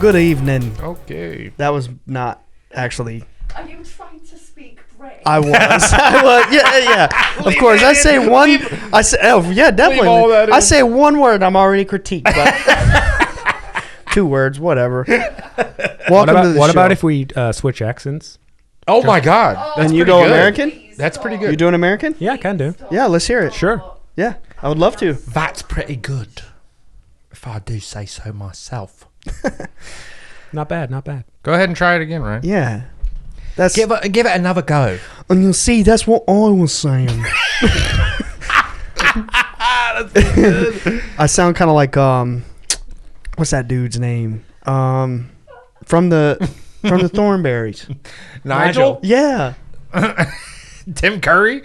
Good evening. Okay. That was not actually. Are you trying to speak British? I was. Yeah. Of course, I say one. I say, oh yeah, definitely. all that I in. say one word, I'm already critiqued. But 2 words, whatever. Welcome to the What show. about if we switch accents? Oh my God. That's And you pretty go good. American? That's pretty good. You doing American? Yeah, I can do. Yeah, let's hear it. Sure. Yeah, I would love to. That's pretty good. If I do say so myself. Not bad, not bad. Go ahead and try it again, Ryan. Yeah, that's. Give it another go. And you'll see, that's what I was saying. I sound kind of like what's that dude's name? From the Thornberries. Nigel? Yeah, Tim Curry?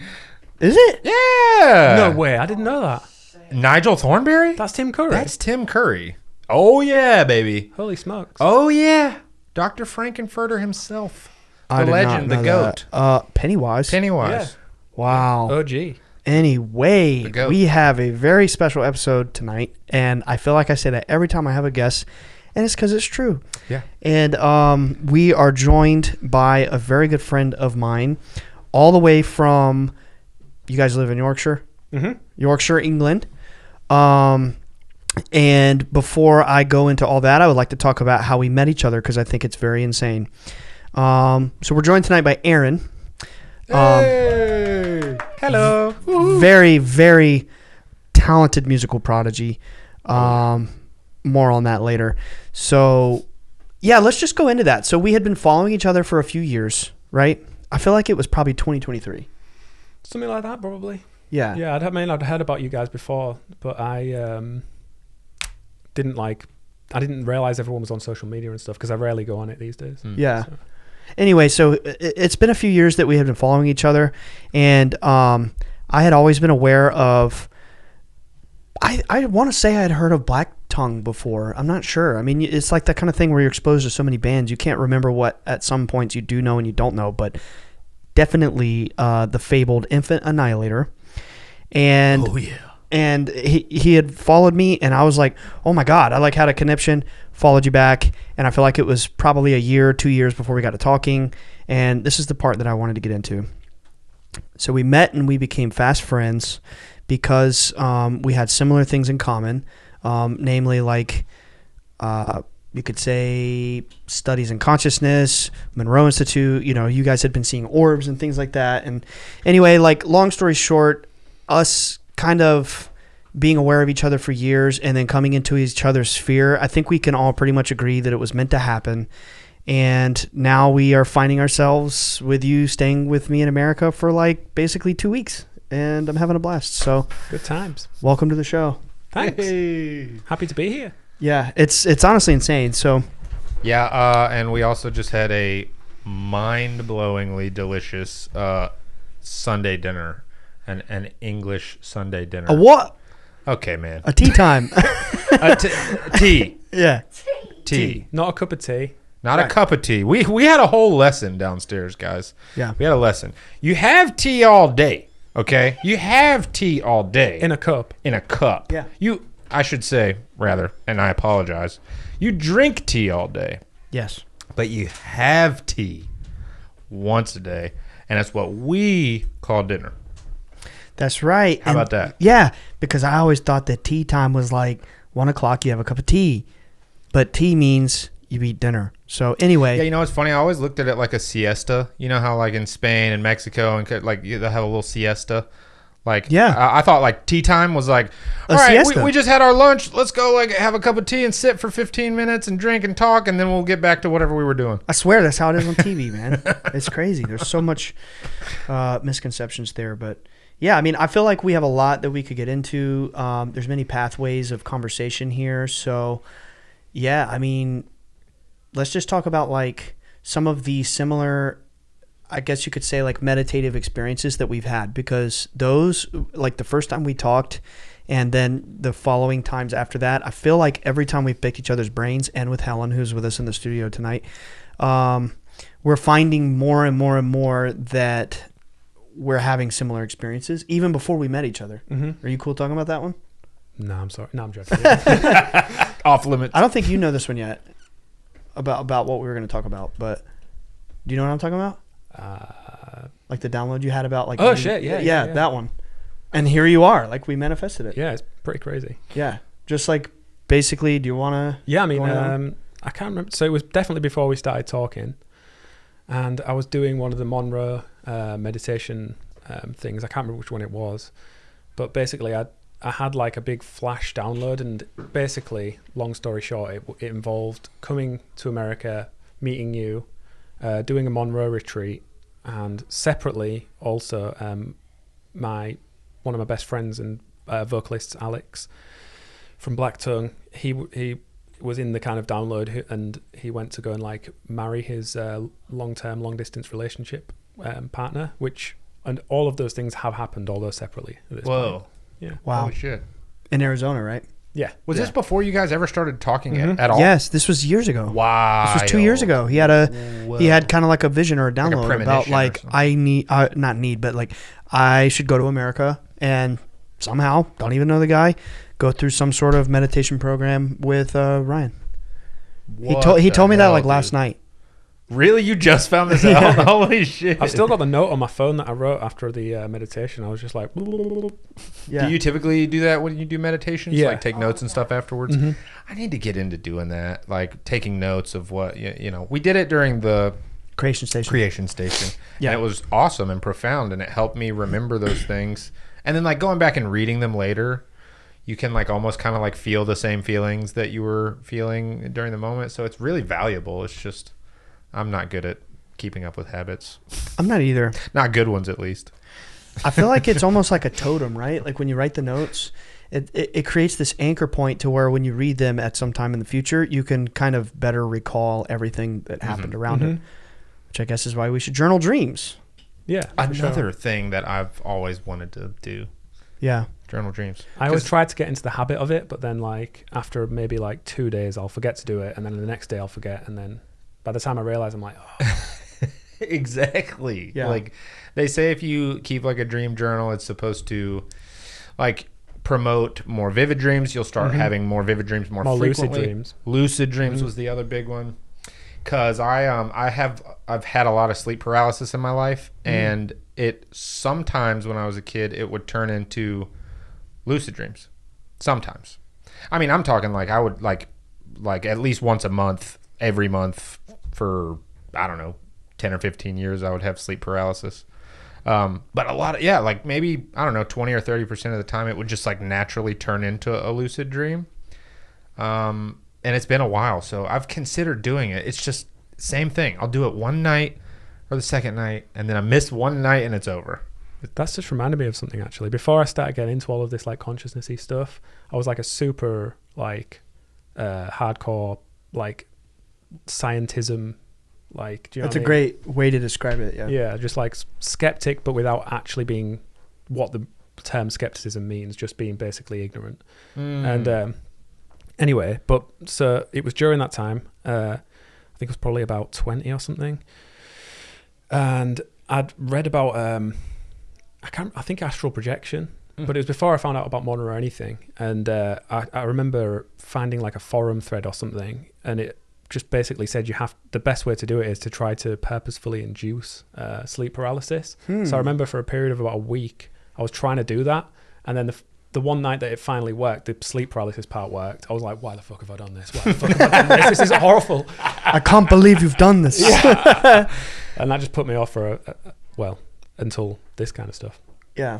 is it? Yeah. No way, I didn't know that. Nigel Thornberry? That's Tim Curry. That's Tim Curry. Oh, yeah, baby. Holy smokes. Oh, yeah. Dr. Frankenfurter himself. I The did not legend, the know goat. that. Pennywise. Pennywise. Wow. Oh, gee. Anyway, The goat. we have a very special episode tonight, and I feel like I say that every time I have a guest, and it's because it's true. Yeah. And we are joined by a very good friend of mine, all the way from. You guys live in Yorkshire, Yorkshire, England. And before I go into all that, I would like to talk about how we met each other because I think it's very insane. So we're joined tonight by Aaron. Hey. Hello. Very, very talented musical prodigy. More on that later. So, yeah, let's just go into that. So we had been following each other for a few years, right? I feel like it was probably 2023. Something like that, probably. Yeah. Yeah, I'd heard about you guys before, but I didn't realize everyone was on social media and stuff because I rarely go on it these days. Yeah. So. Anyway, so it's been a few years that we have been following each other, and I had always been aware of. I want to say I had heard of Black Tongue before. I'm not sure. I mean, it's like that kind of thing where you're exposed to so many bands, you can't remember what at some points you do know and you don't know, but definitely the fabled Infant Annihilator. And Oh, yeah. and he had followed me, and I was like, oh my God, I like had a connection, followed you back, and I feel like it was probably a year, 2 years before we got to talking, and this is the part that I wanted to get into. So we met and we became fast friends because we had similar things in common, namely like you could say studies in consciousness, Monroe Institute, you guys had been seeing orbs and things like that. And anyway, like long story short, us kind of being aware of each other for years and then coming into each other's sphere, I think we can all pretty much agree that it was meant to happen. And now we are finding ourselves with you staying with me in America for like basically 2 weeks. And I'm having a blast. So Good times. welcome to the show. Thanks. Hey. Happy to be here. Yeah, it's honestly insane. So Yeah, and we also just had a mind-blowingly delicious Sunday dinner, an English Sunday dinner. a what? Okay, man. A tea time. Tea. Yeah. Tea. Not a cup of tea. Not a cup of tea. We had a whole lesson downstairs, guys. Yeah. We had a lesson. You have tea all day, okay? You have tea all day. In a cup. In a cup. Yeah. I should say, rather, and I apologize. You drink tea all day, Yes. but you have tea once a day, and that's what we call dinner. That's right. How about that? Yeah, because I always thought that tea time was like 1 o'clock, you have a cup of tea. But tea means you eat dinner. So anyway. Yeah, you know what's funny? I always looked at it like a siesta. You know how like in Spain and Mexico and like they have a little siesta? Like, Yeah. I thought like tea time was like, A all right, siesta. we just had our lunch. Let's go like have a cup of tea and sit for 15 minutes and drink and talk, and then we'll get back to whatever we were doing. I swear that's how it is on TV, man. It's crazy. There's so much misconceptions there. But yeah, I mean, I feel like we have a lot that we could get into. There's many pathways of conversation here. So yeah, I mean, let's just talk about like some of the similar, I guess you could say like meditative experiences that we've had, because those, like the first time we talked and then the following times after that, I feel like every time we've picked each other's brains, and with Helen, who's with us in the studio tonight, we're finding more and more and more that we're having similar experiences even before we met each other. Mm-hmm. Are you cool talking about that one? No, I'm sorry. No, I'm joking. Off limits. I don't think you know this one yet. about what we were going to talk about, but do you know what I'm talking about? Like the download you had about like yeah, that one. And here you are, like we manifested it. Yeah, it's pretty crazy. Yeah, just like basically, do you want to? Yeah, I mean, I can't remember. So it was definitely before we started talking, and I was doing one of the Monroe meditation things. I can't remember which one it was, but basically, I had like a big flash download, and basically, long story short, it involved coming to America, meeting you, doing a Monroe retreat, and separately also one of my best friends and vocalists, Alex from Black Tongue, he was in the kind of download, and he went to go and like marry his long distance relationship partner, and all of those things have happened, although separately at this point. Yeah. Wow. Holy shit. In Arizona, right? Yeah. Was this before you guys ever started talking at all? Yes, this was years ago. Wow. This was 2 years ago. He had kind of like a vision or a download about like I should go to America and somehow, don't even know the guy, go through some sort of meditation program with Ryan. He told me that like last night. Really? You just found this out? Holy shit. I've still got the note on my phone that I wrote after the meditation. I was just like... Yeah. Do you typically do that when you do meditations? Yeah. Like take notes and stuff afterwards? Mm-hmm. I need to get into doing that. Like taking notes of what, we did it during the Creation Station. Yeah. And it was awesome and profound, and it helped me remember those things. And then like going back and reading them later, you can like almost kind of like feel the same feelings that you were feeling during the moment. So it's really valuable. It's just... I'm not good at keeping up with habits. I'm not either. Not good ones, at least. I feel like it's almost like a totem, right? Like when you write the notes, it creates this anchor point to where when you read them at some time in the future, you can kind of better recall everything that happened around it, which I guess is why we should journal dreams. Yeah. Another thing that I've always wanted to do. Yeah. Journal dreams. I always tried to get into the habit of it, but then like after maybe like 2 days, I'll forget to do it. And then the next day I'll forget. And then by the time I realize, I'm like, oh. Exactly. Yeah. Like they say if you keep like a dream journal, it's supposed to like promote more vivid dreams. You'll start having more vivid dreams more frequently. Lucid dreams. Lucid dreams was the other big one. Cause I've had a lot of sleep paralysis in my life, and it sometimes when I was a kid, it would turn into lucid dreams. Sometimes. I mean, I'm talking like I would like at least once a month, every month for, I don't know, 10 or 15 years, I would have sleep paralysis. But a lot of, like maybe, I don't know, 20 or 30% of the time, it would just like naturally turn into a lucid dream. And it's been a while, so I've considered doing it. It's just same thing. I'll do it one night or the second night, and then I miss one night and it's over. That's just reminded me of something, actually. Before I started getting into all of this like consciousness-y stuff, I was like a super like hardcore like scientism, like, do you know That's what a I mean? great way to describe it. Yeah, just like skeptic, but without actually being what the term skepticism means, just being basically ignorant. And anyway, but so it was during that time, I think it was probably about 20 or something, and I'd read about I think astral projection, but it was before I found out about Monroe or anything. And I remember finding like a forum thread or something, and it just basically said the best way to do it is to try to purposefully induce sleep paralysis. So I remember for a period of about a week, I was trying to do that, and then the one night that it finally worked, the sleep paralysis part worked. I was like, why the fuck have I done this? Why the fuck have I done this? This is awful. I can't believe you've done this. Yeah. And that just put me off for until this kind of stuff. Yeah.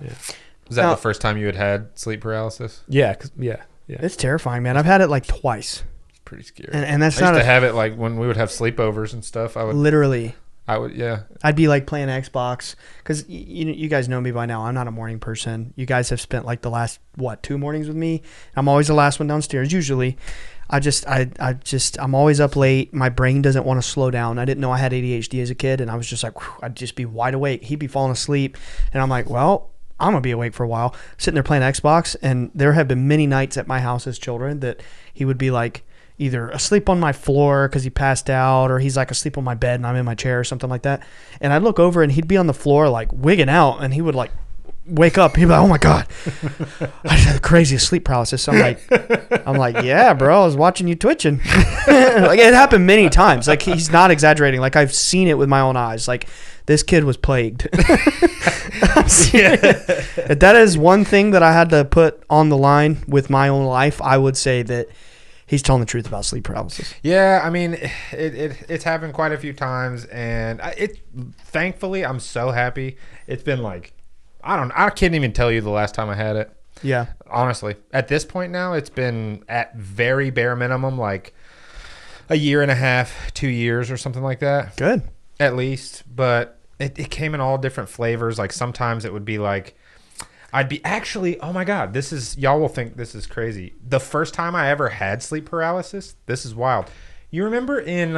Was that the first time you had sleep paralysis? Yeah. Yeah. It's terrifying, man. I've had it like twice. It's pretty scary. And that's I used to have it like when we would have sleepovers and stuff. I'd be like playing Xbox because you guys know me by now. I'm not a morning person. You guys have spent like the last 2 mornings with me. I'm always the last one downstairs. Usually, I'm always up late. My brain doesn't want to slow down. I didn't know I had ADHD as a kid, and I was just like, I'd just be wide awake. He'd be falling asleep, and I'm like, well, I'm gonna be awake for a while, sitting there playing Xbox. And there have been many nights at my house as children that he would be like either asleep on my floor because he passed out, or he's like asleep on my bed and I'm in my chair or something like that. And I'd look over and he'd be on the floor like wigging out, and he would like wake up. He'd be like, "Oh my god, I just had the craziest sleep paralysis." So I'm like, "Yeah, bro, I was watching you twitching." Like it happened many times. Like he's not exaggerating. Like I've seen it with my own eyes. Like this kid was plagued. If that is one thing that I had to put on the line with my own life, I would say that he's telling the truth about sleep paralysis. Yeah, I mean, it's happened quite a few times, and thankfully I'm so happy. It's been like, I can't even tell you the last time I had it. Yeah. Honestly, at this point now, it's been at very bare minimum, like a year and a half, 2 years or something like that. Good. At least, but it came in all different flavors. Like sometimes it would be like, I'd be actually, oh my God, y'all will think this is crazy. The first time I ever had sleep paralysis, this is wild. You remember in,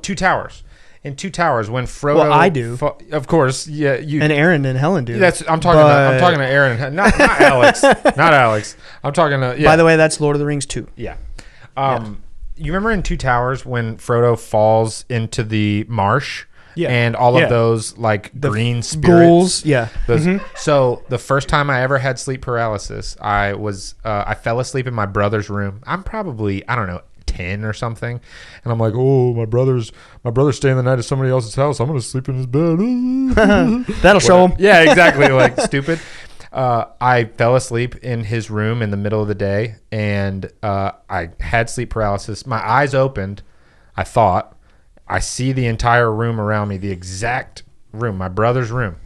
Two Towers. In Two Towers when Frodo. Well, I do. Of course, yeah. And Aaron and Helen do. I'm talking to Aaron, not Alex. Not Alex. I'm talking to, yeah. By the way, that's Lord of the Rings 2. Yeah. You remember in Two Towers when Frodo falls into the marsh? Yeah. And all of those like green spirits. Ghouls. Yeah. So the first time I ever had sleep paralysis, I fell asleep in my brother's room. I'm probably, I don't know, 10 or something. And I'm like, oh, my brother's staying the night at somebody else's house. I'm going to sleep in his bed. That'll show him. Yeah, exactly. Like stupid. I fell asleep in his room in the middle of the day, and I had sleep paralysis. My eyes opened, I thought. I see the entire room around me, the exact room, my brother's room,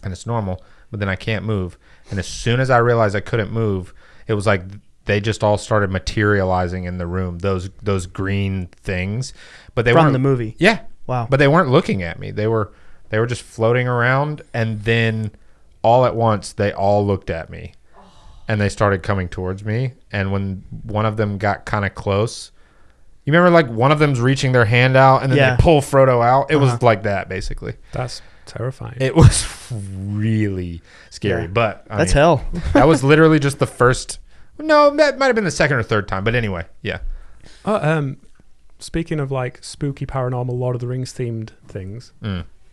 and it's normal, but then I can't move. And as soon as I realized I couldn't move, it was like they just all started materializing in the room, those green things. But they weren't from the movie. Yeah. Wow. But they weren't looking at me. They were just floating around, and then all at once they all looked at me, and they started coming towards me. And when one of them got kind of close, you remember like one of them's reaching their hand out and then they pull Frodo out? It was like that, basically. That's terrifying. It was really scary. But that's hell. That was literally just the first. No, that might have been the second or third time. But anyway, yeah. Speaking of like spooky, paranormal, Lord of the Rings themed things,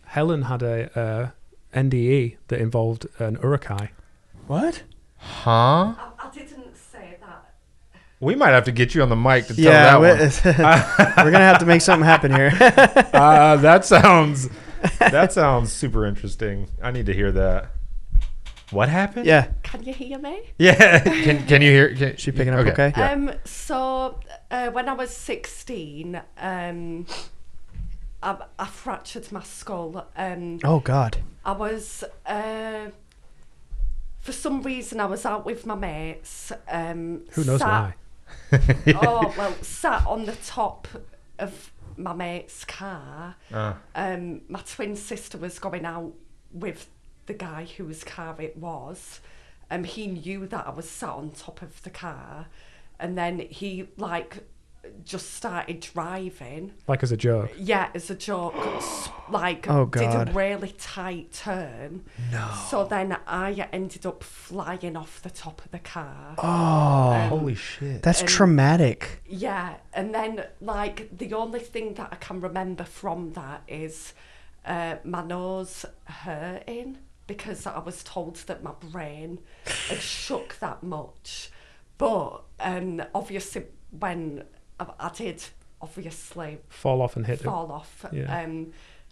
Helen had a NDE that involved an urukai. What? Huh? I didn't say that. We might have to get you on the mic to tell that one. We're gonna have to make something happen here. That sounds super interesting. I need to hear that. What happened? Yeah. Can you hear me? Yeah. Can you hear? She picking up okay? Yeah. So when I was 16, I fractured my skull. Oh God. I was for some reason I was out with my mates. Who knows why? Sat on the top of my mate's car. My twin sister was going out with the guy whose car it was. He knew that I was sat on top of the car, and then he just started driving. Like as a joke? Yeah, as a joke. Did a really tight turn. No. So then I ended up flying off the top of the car. Oh, holy shit. That's traumatic. Yeah, and then the only thing that I can remember from that is my nose hurting because I was told that my brain had shook that much. But obviously when I did fall off and hit it. Yeah.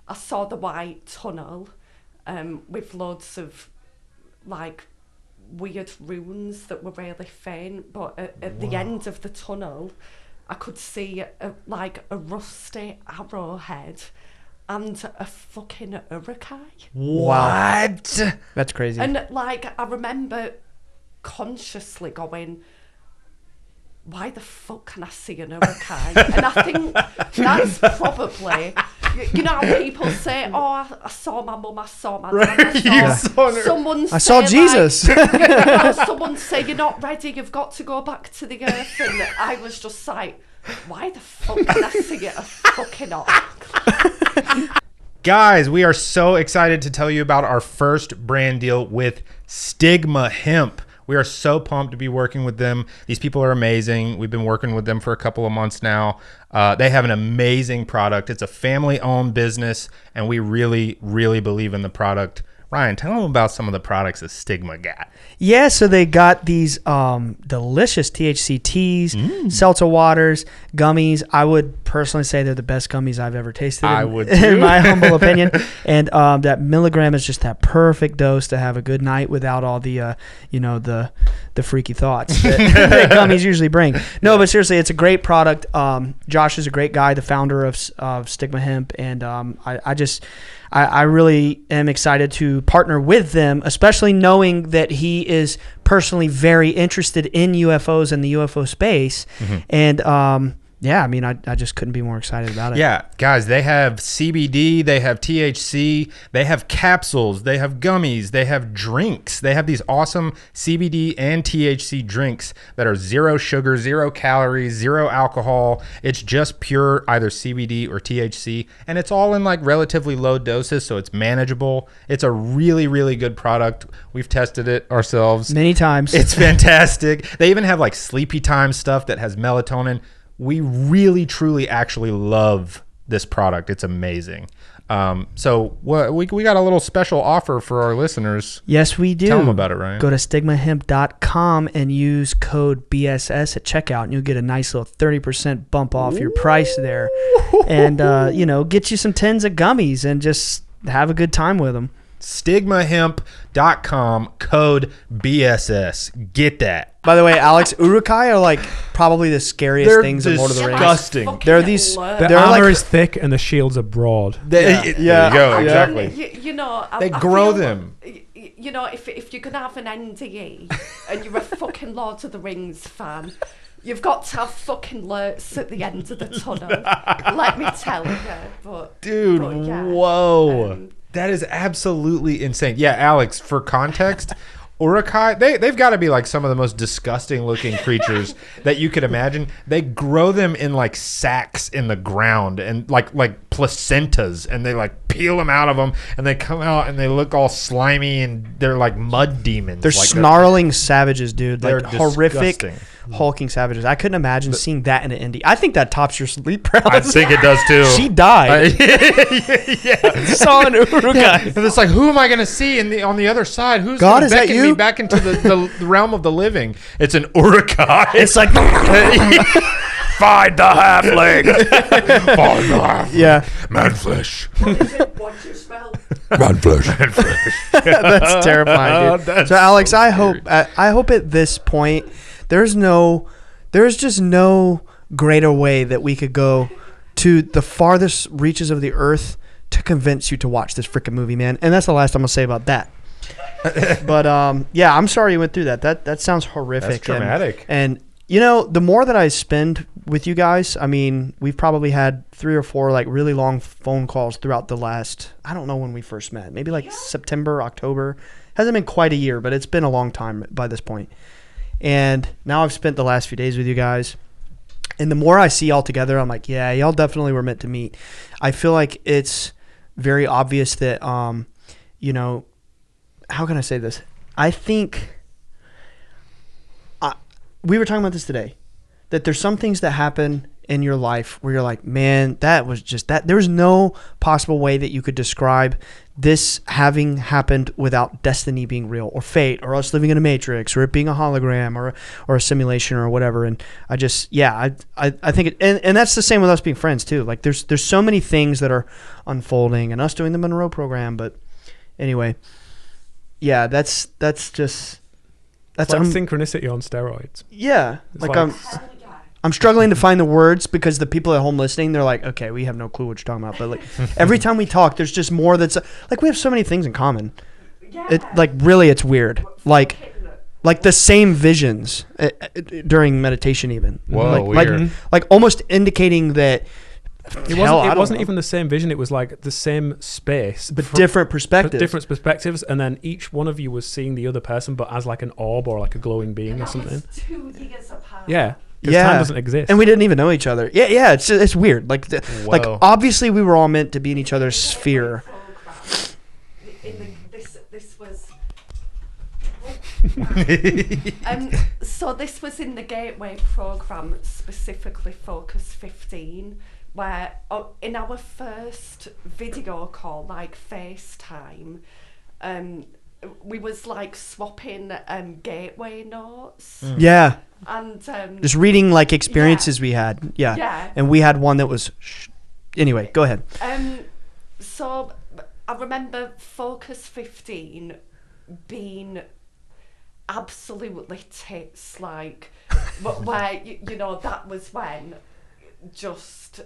I saw the white tunnel with loads of weird runes that were really faint, but at the end of the tunnel I could see a rusty arrowhead and a fucking urukai. What? That's crazy. And I remember consciously going, why the fuck can I see an urukai? And I think that's probably, you know how people say, oh, I saw my mum, I saw my dad, I saw Jesus. Someone say, you're not ready, you've got to go back to the earth. And I was just like, why the fuck can I see it a fucking up? Guys, we are so excited to tell you about our first brand deal with Stigma Hemp. We are so pumped to be working with them. These people are amazing. We've been working with them for a couple of months now. They have an amazing product. It's a family-owned business, and we really, really believe in the product. Ryan, tell them about some of the products that Stigma got. Yeah, so they got these delicious THC teas, seltzer waters, gummies. I would personally say they're the best gummies I've ever tasted. I would too. In my humble opinion. And that milligram is just that perfect dose to have a good night without all the, the freaky thoughts that gummies usually bring. No, but seriously, it's a great product. Josh is a great guy, the founder of Stigma Hemp, and I really am excited to partner with them, especially knowing that he is personally very interested in UFOs and the UFO space. And I just couldn't be more excited about it. Yeah, guys, they have CBD, they have THC, they have capsules, they have gummies, they have drinks. They have these awesome CBD and THC drinks that are 0 sugar, 0 calories, 0 alcohol. It's just pure either CBD or THC, and it's all in like relatively low doses, so it's manageable. It's a really, really good product. We've tested it ourselves many times. It's fantastic. They even have like sleepy time stuff that has melatonin. We really, truly, actually love this product. It's amazing. So we got a little special offer for our listeners. Yes, we do. Tell them about it, Ryan. Go to stigmahemp.com and use code BSS at checkout, and you'll get a nice little 30% bump off your price there. And, get you some tins of gummies and just have a good time with them. Stigmahemp.com, code BSS. Get that. By the way, Alex, Urukai are like probably the scariest things in Lord of the Rings. Disgusting. They're these. The armor is thick and the shields are broad. There you go. Exactly. They grow them. If you're gonna have an NDE and you're a fucking Lord of the Rings fan, you've got to have fucking lights at the end of the tunnel. Let me tell you. Whoa. That is absolutely insane. Yeah, Alex, for context, Urukai, they've got to be like some of the most disgusting looking creatures that you could imagine. They grow them in like sacks in the ground and like placentas, and they like peel them out of them, and they come out and they look all slimy, and they're like mud demons. They're like snarling savages, dude. They're like horrific, disgusting. hulking savages. I couldn't imagine seeing that in an indie. I think that tops your sleep paralysis. I think it does too. She died. Saw an Urukai. Yeah. And it's like, who am I going to see on the other side? Who's God, going is to that beckon you? me back into the realm of the living? It's an Urukai. It's like find the halfling. Find the halfling. Yeah. Man flesh. What you smell? Man flesh. Man flesh. That's terrifying, dude. So Alex, I hope at this point there's just no greater way that we could go to the farthest reaches of the earth to convince you to watch this freaking movie, man. And that's the last I'm gonna say about that. But I'm sorry you went through that. That sounds horrific. That's traumatic. And the more that I spend with you guys, I mean, we've probably had 3 or 4 like really long phone calls throughout the last, I don't know when we first met, maybe like September, October. Hasn't been quite a year, but it's been a long time by this point. And now I've spent the last few days with you guys. And the more I see y'all together, I'm like, yeah, y'all definitely were meant to meet. I feel like it's very obvious that, how can I say this? I think we were talking about this today, that there's some things that happen in your life where you're like, man, that was just that. There's no possible way that you could describe this having happened without destiny being real, or fate, or us living in a matrix, or it being a hologram, or a simulation, or whatever. And I just, I think it, and that's the same with us being friends too. Like there's so many things that are unfolding, and us doing the Monroe program. But anyway, yeah, that's like synchronicity on steroids. Yeah, It's like like- I'm struggling to find the words because the people at home listening, they're like, okay, we have no clue what you're talking about. But like every time we talk, there's just more that's like we have so many things in common. It like really, it's weird. Like the same visions during meditation, even. Whoa, weird. Like almost indicating that. It wasn't even the same vision. It was like the same space, but different perspectives. Different perspectives, and then each one of you was seeing the other person, but as like an orb or like a glowing being or something. 2 years apart. Yeah. Because time doesn't exist. And we didn't even know each other. Yeah, it's weird. Like obviously we were all meant to be in each other's sphere. This was... so this was in the Gateway program, specifically Focus 15, where in our first video call, like FaceTime, we was like swapping gateway notes. Yeah. And Just reading like experiences we had. Yeah. Yeah. And we had one that was anyway, go ahead. So I remember Focus 15 being absolutely tits, like, but where, you know, that was when just,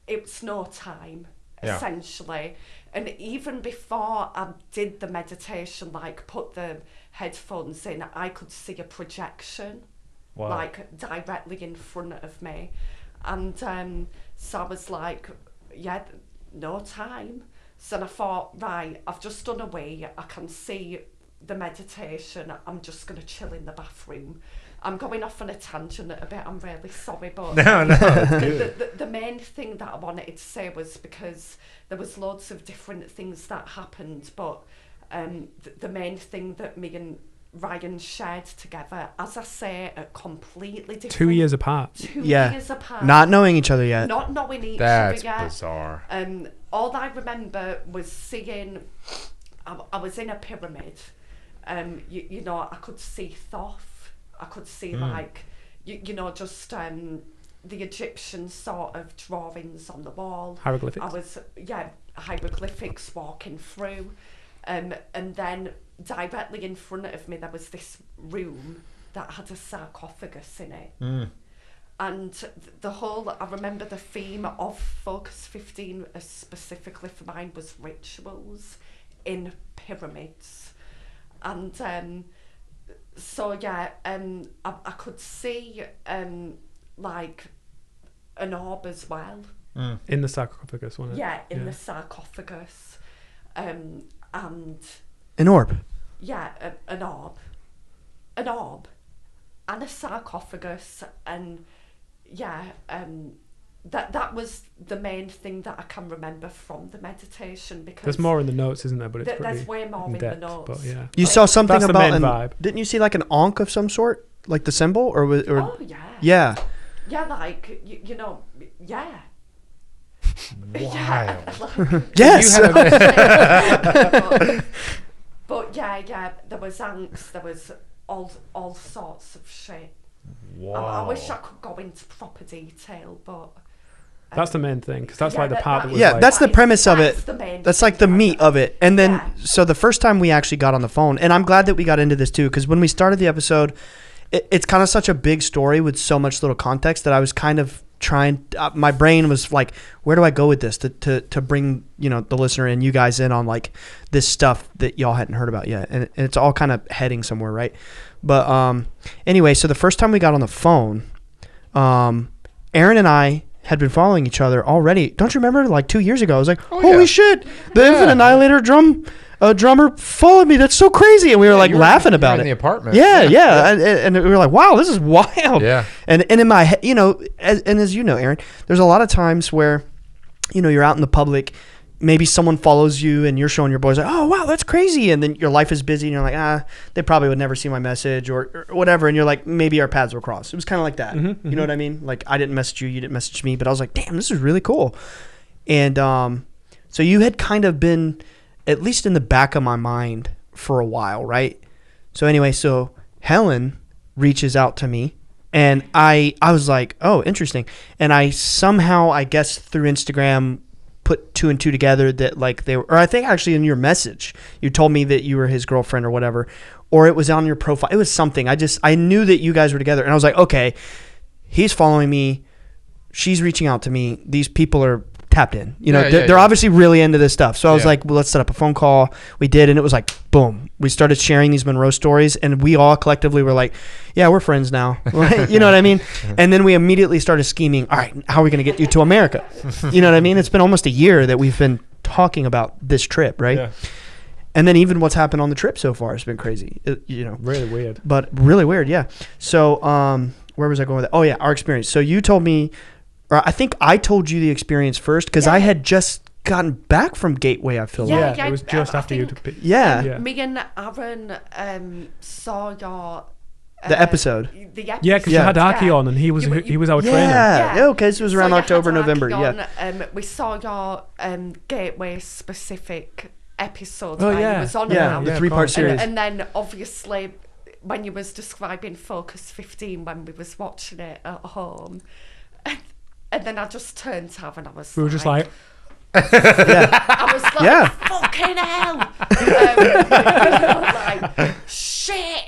it's no time, essentially. And even before I did the meditation, like put the headphones in, I could see a projection, like directly in front of me. And so I was like, yeah, no time. So I thought, right, I've just done a wee, I can see the meditation, I'm just going to chill in the bathroom. I'm going off on a tangent a bit, I'm really sorry, but No, the main thing that I wanted to say was because there was loads of different things that happened, but the main thing that me and Ryan shared together, as I say, are completely different. 2 years apart. 2 years apart. Not knowing each other yet. Not knowing each That's other yet. bizarre. All I remember was seeing, I was in a pyramid. You know, I could see Thoth. I could see like, you know, just the Egyptian sort of drawings on the wall. Hieroglyphics. I was, hieroglyphics walking through. And then directly in front of me, there was this room that had a sarcophagus in it. And the whole, I remember the theme of Focus 15 specifically for mine was rituals in pyramids. And so yeah, I could see like an orb as well. In the sarcophagus, wasn't it? Yeah, in the sarcophagus. And An orb. yeah, an orb, and a sarcophagus, and yeah, that was the main thing that I can remember from the meditation, because There's more in the notes, isn't there? But it's there's pretty way more in in-depth, the notes. But yeah. You saw something That's the about main vibe. Didn't you see like an ankh of some sort, like the symbol, or Oh yeah. yeah. Yeah, like you know, yeah. Wild. Yeah, like, Yes. but yeah, there was angst, there was all sorts of shit. Wow. I wish I could go into proper detail, but That's the main thing, because that's yeah, like the that- part that- that was Yeah, like, that's the premise of it. the main That's thing like the that- meat of it. And then, Yeah. so the first time we actually got on the phone, and I'm glad that we got into this too, because when we started the episode, it's kind of such a big story with so much little context that I was kind of trying, my brain was like, where do I go with this to bring, you know, the listener and you guys in on like this stuff that y'all hadn't heard about yet. And it's all kind of heading somewhere, right? But anyway, so the first time we got on the phone, Aaron and I had been following each other already. Don't you remember, like 2 years ago? I was like, holy yeah. shit, the Infinite Annihilator drummer followed me. That's so crazy. And we were like You laughing you were about in it. the apartment. Yeah. And we were like, wow, this is wild. Yeah. And in my head, you know, as you know, Aaron, there's a lot of times where, you know, you're out in the public, maybe someone follows you and you're showing your boys like, oh, wow, that's crazy. And then your life is busy and you're like, they probably would never see my message or whatever. And you're like, maybe our paths will cross. It was kind of like that. Mm-hmm, You know what I mean? Like I didn't message you, you didn't message me, but I was like, damn, this is really cool. And so you had kind of been at least in the back of my mind for a while, right? So anyway, so Helen reaches out to me and I was like, oh, interesting. And I somehow, I guess through Instagram, put two and two together that like they were, or I think actually in your message, you told me that you were his girlfriend or whatever, or it was on your profile. It was something. I knew that you guys were together and I was like, okay, he's following me. She's reaching out to me. These people are tapped in, you know, they're obviously really into this stuff. So I was like, well, let's set up a phone call. We did. And it was like, boom, we started sharing these Monroe stories and we all collectively were like, yeah, we're friends now. You know what I mean? And then we immediately started scheming. All right, how are we going to get you to America? You know what I mean? It's been almost a year that we've been talking about this trip. Right. Yeah. And then even what's happened on the trip so far has been crazy, you know, really weird, but really weird. Yeah. So, where was I going with that? Oh yeah. Our experience. So you told me, or I think I told you the experience first because I had just gotten back from Gateway, I feel like. Yeah, it was just after you. Yeah. Me and Aaron saw your... the episode. The episode. Yeah, because you had Aki on and he was our trainer. Yeah, okay, so it was around you October, had Aki November, on, yeah. we saw your Gateway specific episode Oh, that yeah. you was on Yeah, about. the of 3-part course. series. And then obviously when you was describing Focus 15 when we was watching it at home, and then I just turned to Av and I was We were just like, I was like, Yeah. fucking hell. Like, shit.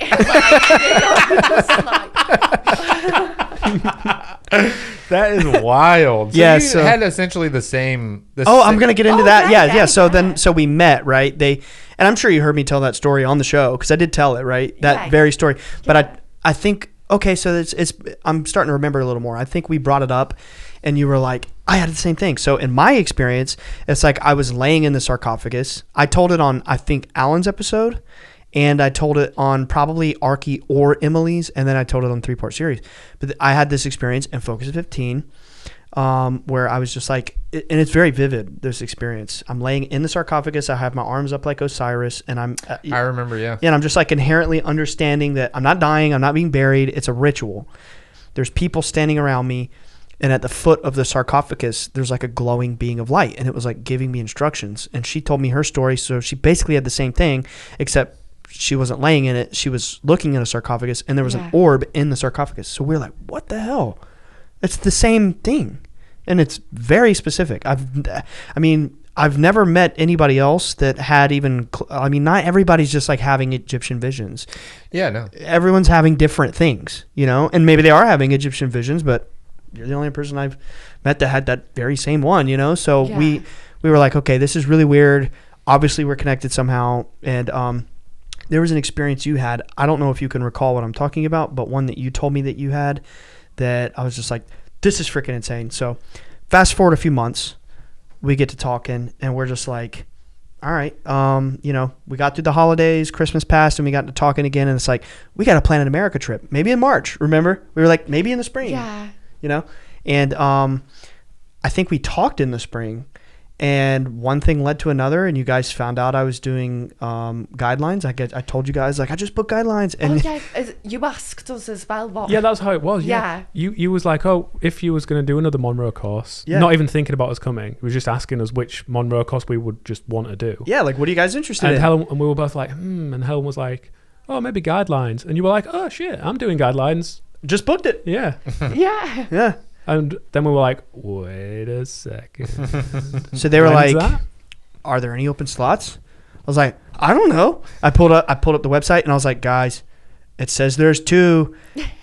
That is wild. So Yeah, you so- had essentially the same. Oh, I'm gonna get into Oh, that. yeah, Yeah. yeah, So yeah. then, so we met, right? And I'm sure you heard me tell that story on the show because I did tell it, right? That Yeah. very story. But Yeah. I think okay, so it's I'm starting to remember a little more. I think we brought it up, and you were like, I had the same thing. So in my experience, it's like I was laying in the sarcophagus. I told it on I think Alan's episode, and I told it on probably Arky or Emily's, and then I told it on 3-part series. But I had this experience in Focus 15. Where I was just like, and it's very vivid, this experience. I'm laying in the sarcophagus. I have my arms up like Osiris, and I remember, yeah. and I'm just like inherently understanding that I'm not dying. I'm not being buried. It's a ritual. There's people standing around me, and at the foot of the sarcophagus, there's like a glowing being of light, and it was like giving me instructions. And she told me her story, so she basically had the same thing, except she wasn't laying in it. She was looking at a sarcophagus, and there was an orb in the sarcophagus. So we're like, what the hell? It's the same thing, and it's very specific. I've never met anybody else that had even. Not everybody's just like having Egyptian visions. Yeah, no. Everyone's having different things, and maybe they are having Egyptian visions, but you're the only person I've met that had that very same one, So Yeah. we were like, okay, this is really weird. Obviously, we're connected somehow, and there was an experience you had. I don't know if you can recall what I'm talking about, but one that you told me that you had. That I was just like, this is freaking insane. So fast forward a few months, we get to talking, and we're just like, all right, we got through the holidays, Christmas passed, and we got to talking again, and it's like, we got to plan an America trip, maybe in March, remember? We were like, maybe in the spring, and I think we talked in the spring, and one thing led to another, and you guys found out I was doing guidelines. I told you guys, like, I just booked guidelines. And you asked us as well. What? yeah, that's how it was. Yeah. You was like, oh, if you was going to do another Monroe course, not even thinking about us coming, he was just asking us which Monroe course we would just want to do. Yeah, like, what are you guys interested and in? Helen, and we were both like, and Helen was like, oh, maybe guidelines. And you were like, oh, shit, I'm doing guidelines. Just booked it. Yeah. Yeah. Yeah. And then we were like, wait a second. So they were When's like, that? are there any open slots? I was like, I don't know. I pulled up the website, and I was like, guys, it says there's 2.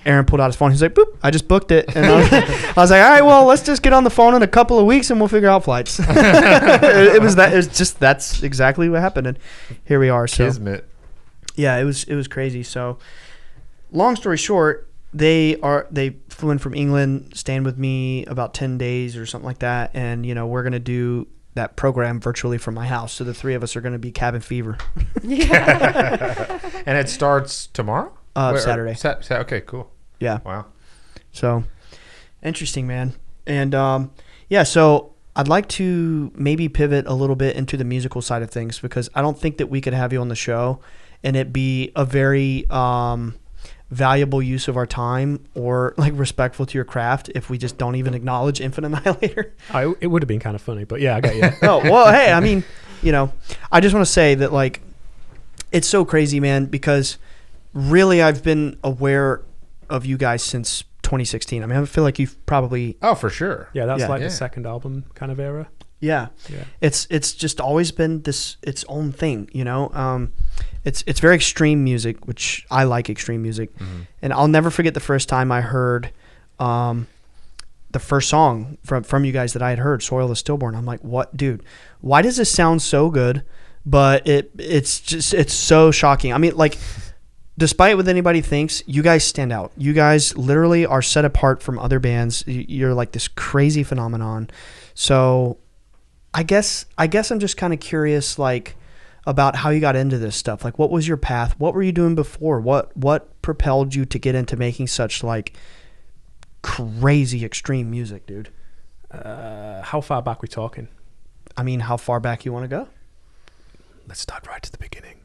Aaron pulled out his phone. He's like, boop, I just booked it. And I was like, all right, well, let's just get on the phone in a couple of weeks and we'll figure out flights. That's exactly what happened. And here we are. So Kismet. yeah, it was crazy. So long story short, they flew in from England, staying with me about 10 days or something like that. And, we're going to do that program virtually from my house. So the 3 of us are going to be cabin fever. Yeah. And it starts tomorrow? Saturday. Okay, cool. Yeah. Wow. So interesting, man. And so I'd like to maybe pivot a little bit into the musical side of things, because I don't think that we could have you on the show and it be a very valuable use of our time or like respectful to your craft if we just don't even acknowledge Infinite Annihilator. It would have been kind of funny, but yeah, I get you. Oh, well, hey, I mean, I just want to say that, like, it's so crazy, man, because really I've been aware of you guys since 2016. I mean, I feel like you've probably... Oh, for sure. Yeah, that's Yeah. the second album kind of era. Yeah. Yeah. It's just always been its own thing, It's very extreme music, which I like extreme music. Mm-hmm. And I'll never forget the first time I heard the first song from you guys that I had heard, Soil the Stillborn. I'm like, what, dude, why does this sound so good? But it's so shocking. I mean, like, despite what anybody thinks, you guys stand out. You guys literally are set apart from other bands. You're like this crazy phenomenon. So I guess I'm just kind of curious, like, about how you got into this stuff. Like, what was your path? What were you doing before? What propelled you to get into making such, like, crazy extreme music, dude? How far back we talking? I mean, how far back you want to go? Let's start right at the beginning.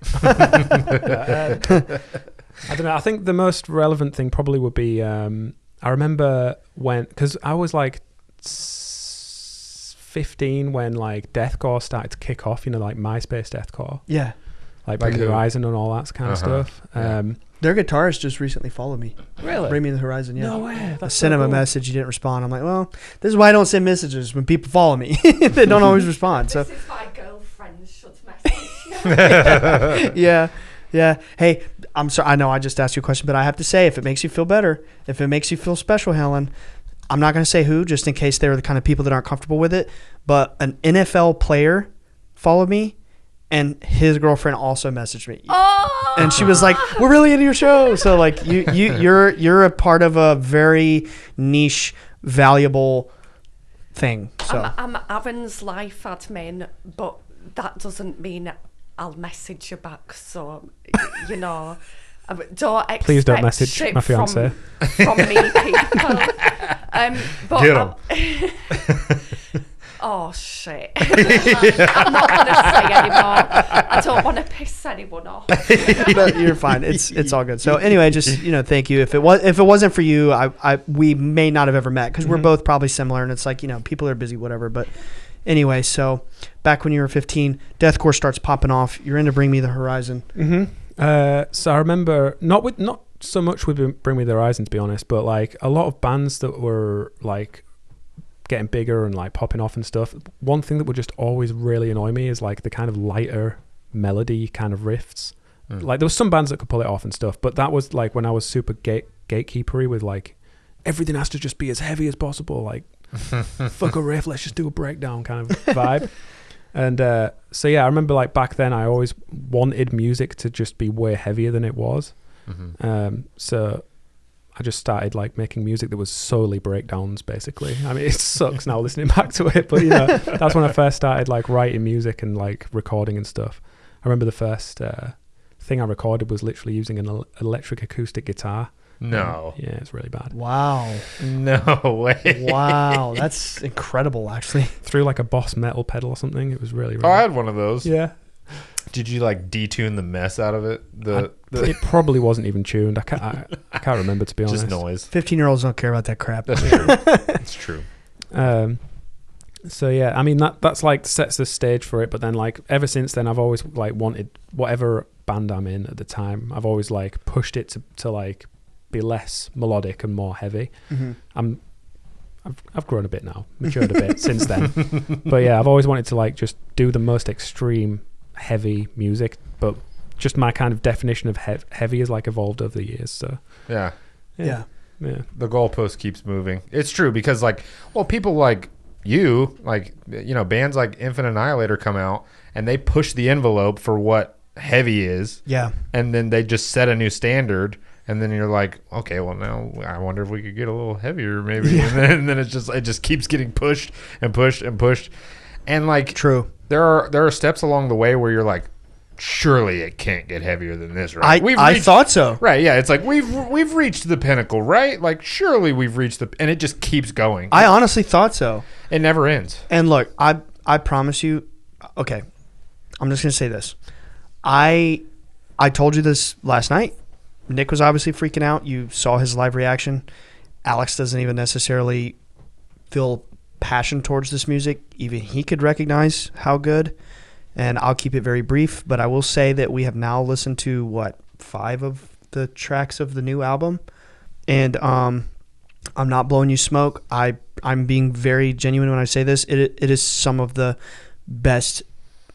I don't know. I think the most relevant thing probably would be, I remember when, because I was like 15 when like deathcore started to kick off, you know, like MySpace deathcore. Yeah. Like Bring Me the Horizon and all that kind of stuff. Their guitarist just recently followed me. Really? Bring Me the Horizon, yeah. No way. I sent him a message. He didn't respond. I'm like, well, this is why I don't send messages when people follow me. They don't always respond. So. This is why girlfriends should message. Yeah. Hey, I'm sorry. I know I just asked you a question, but I have to say, if it makes you feel better, if it makes you feel special, Helen, I'm not going to say who, just in case they're the kind of people that aren't comfortable with it, but an NFL player followed me, and his girlfriend also messaged me. Oh! And she was like, "We're really into your show." So like you're a part of a very niche, valuable thing. So I'm Aaron's life admin, but that doesn't mean I'll message you back. So you know, don't expect Please don't message shit my fiance. from me, people. But Get 'em. Oh shit! I'm not gonna say anymore. I don't want to piss anyone off. but you're fine. It's all good. So anyway, just thank you. If it wasn't for you, we may not have ever met because we're both probably similar, and it's like people are busy, whatever. But anyway, so back when you were 15, deathcore starts popping off. You're into Bring Me the Horizon. So I remember not so much with Bring Me the Horizon, to be honest, but like a lot of bands that were like getting bigger and like popping off and stuff. One thing that would just always really annoy me is like the kind of lighter melody kind of riffs. Like there was some bands that could pull it off and stuff, but that was like when I was super gatekeepery with like everything has to just be as heavy as possible. Like fuck a riff, let's just do a breakdown kind of vibe. And so yeah, I remember like back then I always wanted music to just be way heavier than it was. So I just started like making music that was solely breakdowns, basically. I mean, it sucks now listening back to it, but that's when I first started like writing music and like recording and stuff. I remember the first thing I recorded was literally using an electric acoustic guitar. No. Yeah, it's really bad. Wow. No way. Wow, that's incredible, actually. Through like a Boss Metal pedal or something. It was really, really Oh, I had one of those. Yeah. Did you like detune the mess out of it? It probably wasn't even tuned. I can't remember, to be honest. Just noise. 15-year-olds don't care about that crap. That's true. That's true. So yeah, I mean that's like sets the stage for it. But then like ever since then, I've always like wanted whatever band I'm in at the time. I've always like pushed it to like be less melodic and more heavy. I've grown a bit now, matured a bit since then. But yeah, I've always wanted to like just do the most extreme heavy music, but just my kind of definition of heavy has like evolved over the years. So Yeah. Yeah. The goalpost keeps moving. It's true because like, well, people like you, like, bands like Infinite Annihilator come out and they push the envelope for what heavy is. Yeah. And then they just set a new standard. And then you're like, okay, well now I wonder if we could get a little heavier maybe. Yeah. And then it just keeps getting pushed and pushed and pushed. And like, true. There are steps along the way where you're like, surely it can't get heavier than this, right? I thought so. Right, yeah. It's like we've reached the pinnacle, right? Like surely we've reached and it just keeps going. I honestly thought so. It never ends. And look, I promise you, okay, I'm just gonna say this. I told you this last night. Nick was obviously freaking out. You saw his live reaction. Alex doesn't even necessarily feel passion towards this music. Even he could recognize how good. And I'll keep it very brief, but I will say that we have now listened to 5 of the tracks of the new album. And I'm not blowing you smoke. I'm being very genuine when I say this. It is some of the best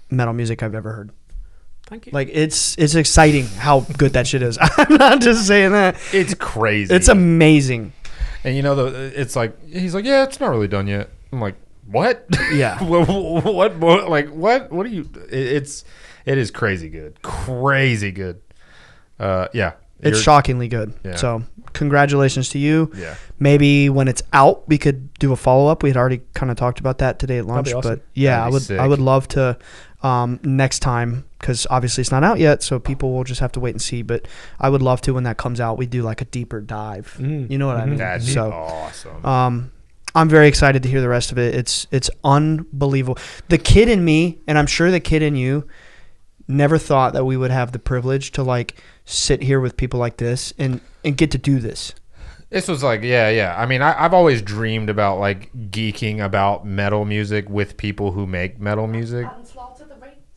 metal music I've ever heard. Thank you. Like it's exciting how good that shit is. I'm not just saying that. It's crazy. It's amazing. And it's like he's like, yeah, it's not really done yet. I'm like, what? Yeah. what? Like what? What are you? It is crazy good. Crazy good. Yeah. It's shockingly good. Yeah. So congratulations to you. Yeah. Maybe when it's out, we could do a follow up. We had already kind of talked about that today at lunch. That'd be awesome. But yeah, I would love to next time, because obviously it's not out yet, so people will just have to wait and see. But I would love to, when that comes out, we do like a deeper dive. You know what I mean? That'd be awesome. I'm very excited to hear the rest of it. It's unbelievable. The kid in me, and I'm sure the kid in you, never thought that we would have the privilege to like sit here with people like this and get to do this. This was like, yeah. I mean, I've always dreamed about like geeking about metal music with people who make metal music.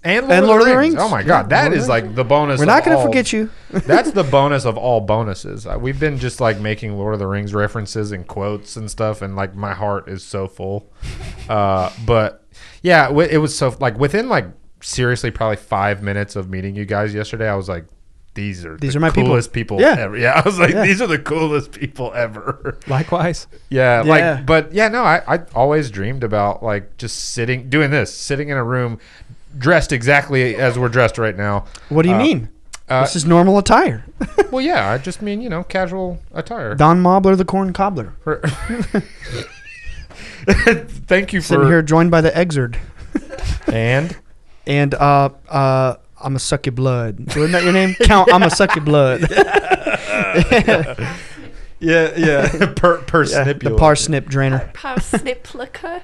And Lord of the Rings. Oh my God, that is like the bonus. We're not going to forget you. That's the bonus of all bonuses. We've been just like making Lord of the Rings references and quotes and stuff, and like my heart is so full. But yeah, it was so like within like seriously probably 5 minutes of meeting you guys yesterday, I was like, these are my coolest people ever. Yeah, I was like, these are the coolest people ever. Likewise. Yeah, like, but yeah, no, I always dreamed about like just sitting in a room dressed exactly as we're dressed right now. What do you mean? This is normal attire. Well, yeah, I just mean, casual attire. Don Mobler, the corn cobbler. Thank you for sitting here joined by the Exerd. And I'm a suck your blood. Wasn't that your name? Count, I'm a suck your blood. yeah. Parsnip. The parsnip drainer. Parsnip liquor.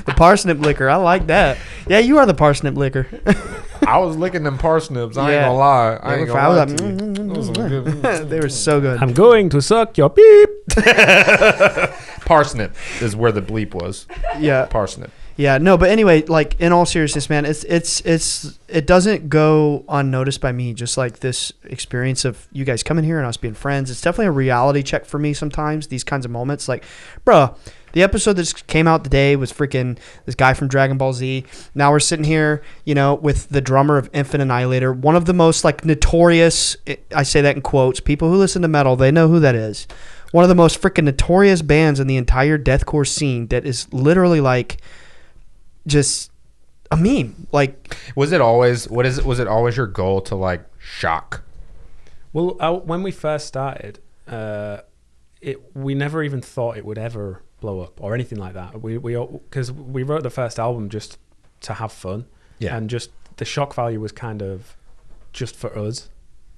The parsnip liquor. I like that. Yeah, you are the parsnip liquor. I was licking them parsnips. I ain't gonna lie. I ain't gonna lie to you. They were so good. I'm going to suck your beep. Parsnip is where the bleep was. Yeah. Parsnip. Yeah, no, but anyway, like in all seriousness, man, it doesn't go unnoticed by me. Just like this experience of you guys coming here and us being friends, it's definitely a reality check for me sometimes. These kinds of moments, like, bro, the episode that just came out today was freaking this guy from Dragon Ball Z. Now we're sitting here, with the drummer of Infant Annihilator, one of the most like notorious. I say that in quotes. People who listen to metal, they know who that is. One of the most freaking notorious bands in the entire deathcore scene. That is literally like. Just a meme. Like, was it always your goal to like shock? Well, when we first started, we never even thought it would ever blow up or anything like that. Because we wrote the first album just to have fun, and just the shock value was kind of just for us,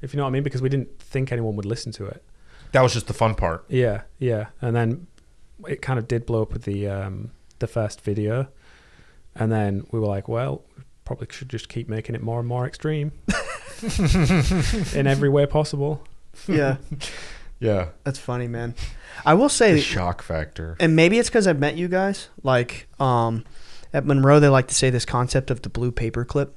if you know what I mean, because we didn't think anyone would listen to it. That was just the fun part. Yeah, and then it kind of did blow up with the first video. And then we were like, well, we probably should just keep making it more and more extreme in every way possible. Yeah. Yeah. That's funny, man. I will say... The shock factor. And maybe it's because I've met you guys. Like, at Monroe, they like to say this concept of the blue paperclip.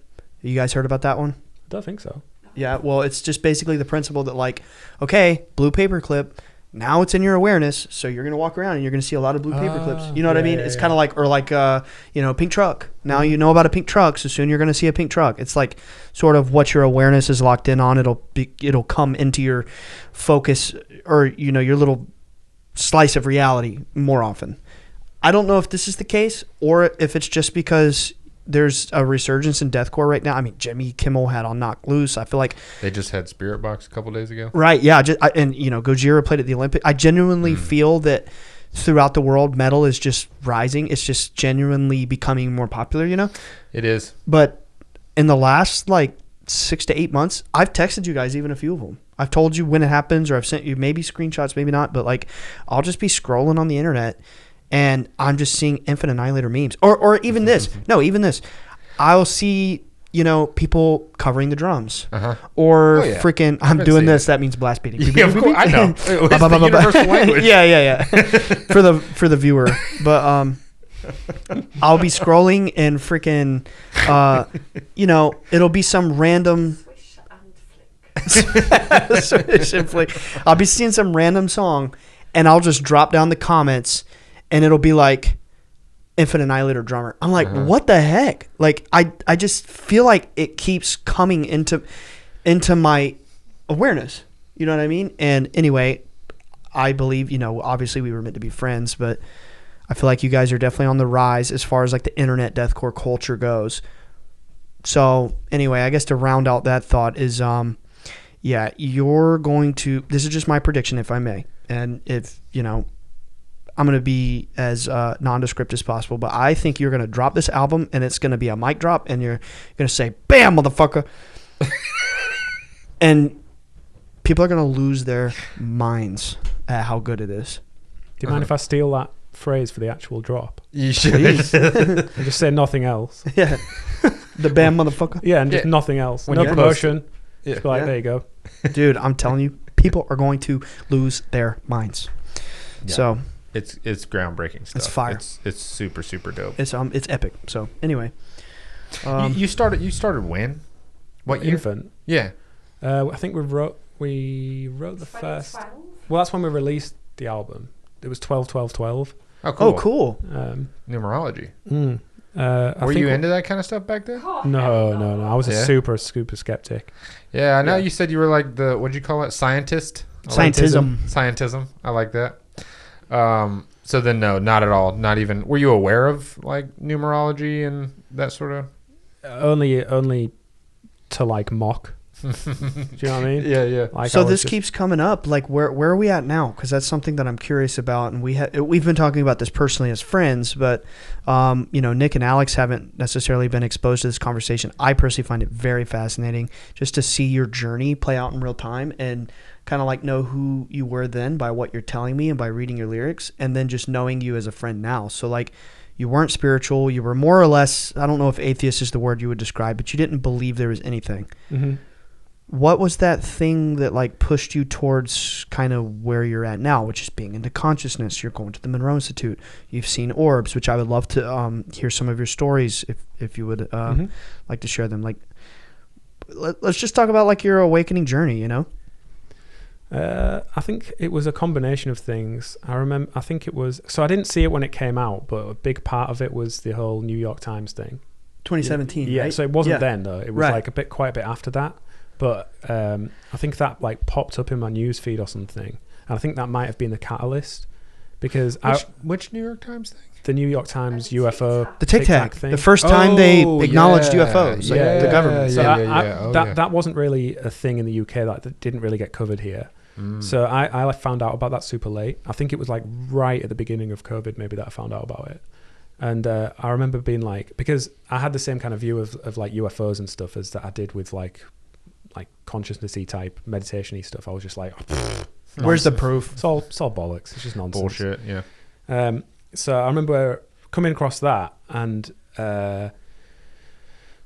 You guys heard about that one? I don't think so. Yeah, well, it's just basically the principle that, like, okay, blue paperclip... Now it's in your awareness, so you're going to walk around and you're going to see a lot of blue paper clips. You know what I mean? It's kind of like, or like, pink truck. Now you know about a pink truck, so soon you're going to see a pink truck. It's like sort of what your awareness is locked in on. It'll come into your focus or, your little slice of reality more often. I don't know if this is the case or if it's just because there's a resurgence in deathcore right now. I mean, Jimmy Kimmel had on Knock Loose. I feel like they just had Spirit Box a couple days ago. Right. Yeah. Gojira played at the Olympics. I genuinely feel that throughout the world, metal is just rising. It's just genuinely becoming more popular, It is. But in the last 6 to 8 months, I've texted you guys even a few of them. I've told you when it happens, or I've sent you maybe screenshots, maybe not, but I'll just be scrolling on the internet and I'm just seeing Infant Annihilator memes. Or even this. No, even this. I'll see, people covering the drums. Uh-huh. Or freaking, I'm doing this. That means blast beating. Yeah, of course. I know. It's the universal language. Yeah. For the viewer. But I'll be scrolling and freaking, it'll be some random... I'll be seeing some random song and I'll just drop down the comments and it'll be like Infant Annihilator drummer. I'm like, what the heck? Like, I just feel like it keeps coming into my awareness. You know what I mean? And anyway, I believe, obviously we were meant to be friends, but I feel like you guys are definitely on the rise as far as like the internet deathcore culture goes. So anyway, I guess to round out that thought is, you're going to, this is just my prediction if I may. And if, I'm going to be as nondescript as possible, but I think you're going to drop this album and it's going to be a mic drop and you're going to say, bam, motherfucker. And people are going to lose their minds at how good it is. Do you mind if I steal that phrase for the actual drop? You should. And just say nothing else. Yeah. The bam, motherfucker. Yeah, and just nothing else. When no you promotion. Yeah. Just be like, there you go. Dude, I'm telling you, People are going to lose their minds. Yeah. So it's groundbreaking stuff. It's fire. It's super super dope. it's epic. So anyway, You started when? What year? Infant. Yeah. I think we wrote the first. 2012? Well, that's when we released the album. It was 12-12-12. Oh, cool. oh cool. Numerology. I Were think you into that kind of stuff back then? Oh, No. I was a Yeah? super skeptic. Yeah, I know Yeah. you said you were like the, what'd you call it? Scientist? Scientism. Scientism. I like that. So then no, not at all. Not even, were you aware of like numerology and that sort of? Only to like mock. Do you know what I mean? Yeah. Like, So I was this just- keeps coming up. Like, where are we at now? Because that's something that I'm curious about, and we've been talking about this personally as friends, but Nick and Alex haven't necessarily been exposed to this conversation. I personally find it very fascinating just to see your journey play out in real time and kind of like know who you were then by what you're telling me and by reading your lyrics, and then just knowing you as a friend now. So like, you weren't spiritual. You were more or less, I don't know if atheist is the word you would describe, but you didn't believe there was anything. Mm-hmm. What was that thing that like pushed you towards kind of where you're at now, which is being into consciousness? You're going to the Monroe Institute. You've seen orbs, which I would love to hear some of your stories if you would like to share them. Like, let's just talk about like your awakening journey. I think it was a combination of things. I think it was, so I didn't see it when it came out, but a big part of it was the whole New York Times thing. 2017. Yeah, right? so it wasn't Yeah. then though. It was Right. like quite a bit after that. But I think that like popped up in my news feed or something, and I think that might have been the catalyst, because Which New York Times thing? the New York Times UFO The Tic Tac thing. the first time they Oh, acknowledged yeah. UFOs, like Yeah, the government. So yeah. that wasn't really a thing in the UK. That didn't really get covered here. So I found out about that super late. I think it was like right at the beginning of COVID, maybe, that I found out about it. And I remember being like, because I had the same kind of view of like UFOs and stuff as that I did with like consciousness-y type meditation-y stuff. I was just like, Where's the proof? It's all bollocks. It's just nonsense. Bullshit, yeah. So I remember coming across that, and I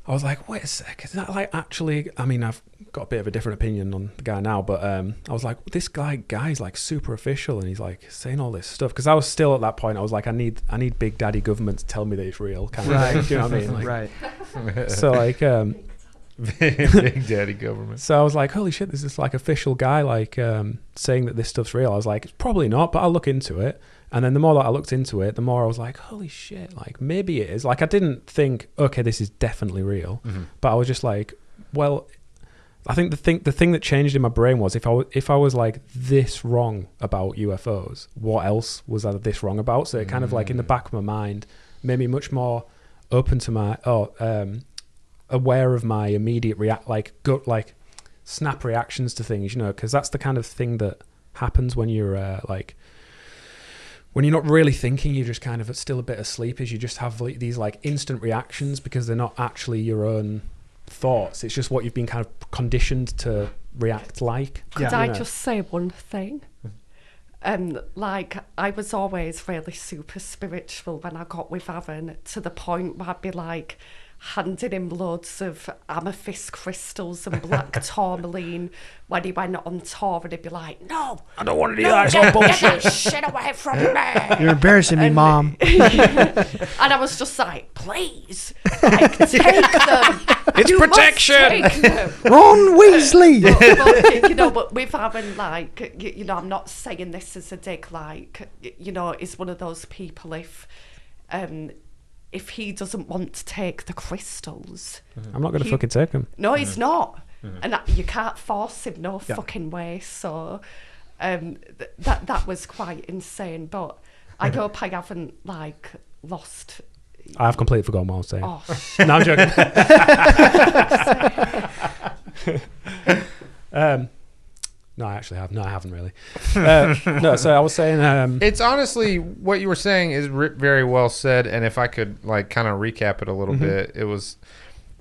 was like, wait a sec, is that like actually, I mean, I've got a bit of a different opinion on the guy now, but I was like, this guy's like super official, and he's like saying all this stuff, because I was still at that point, I was like, I need Big Daddy government to tell me that it's real, kind of thing. Do you know what I mean? Like, Right. so like Big Daddy government. so I was like, holy shit, there's this like official guy like saying that this stuff's real. I was like, it's probably not, but I'll look into it. And then the more that I looked into it, the more I was like, holy shit, like maybe it is. Like I didn't think, okay, this is definitely real. Mm-hmm. But I was just like, well, I think the thing that changed in my brain was if I was like this wrong about UFOs, what else was I this wrong about? So it kind of like in the back of my mind made me much more open to my aware of my immediate gut, like snap reactions to things, because that's the kind of thing that happens when you're when you're not really thinking, you're just kind of still a bit asleep, is you just have like these like instant reactions because they're not actually your own thoughts. It's just what you've been kind of conditioned to react like. Could Yeah. I just say one thing? Like, I was always really super spiritual when I got with Aaron, to the point where I'd be like handing him loads of amethyst crystals and black tourmaline when he went on tour, and he'd be like, no, I don't want to do no, that. It's all get bullshit. that shit away from me. You're embarrassing me, Mom. And I was just like, please, like, take them. It's You must protection. take them. Ron Weasley. But with Aaron, like, I'm not saying this as a dig, like, is one of those people, if he doesn't want to take the crystals, I'm not going to fucking take them. no, he's not. And you can't force him no fucking way. So that was quite insane. But I hope I haven't, like, lost... I've completely forgotten what I was saying. Oh, No, I'm joking. No, I actually have. No, I haven't really. No, so I was saying... It's honestly, what you were saying is very well said, and if I could like kind of recap it a little bit, it was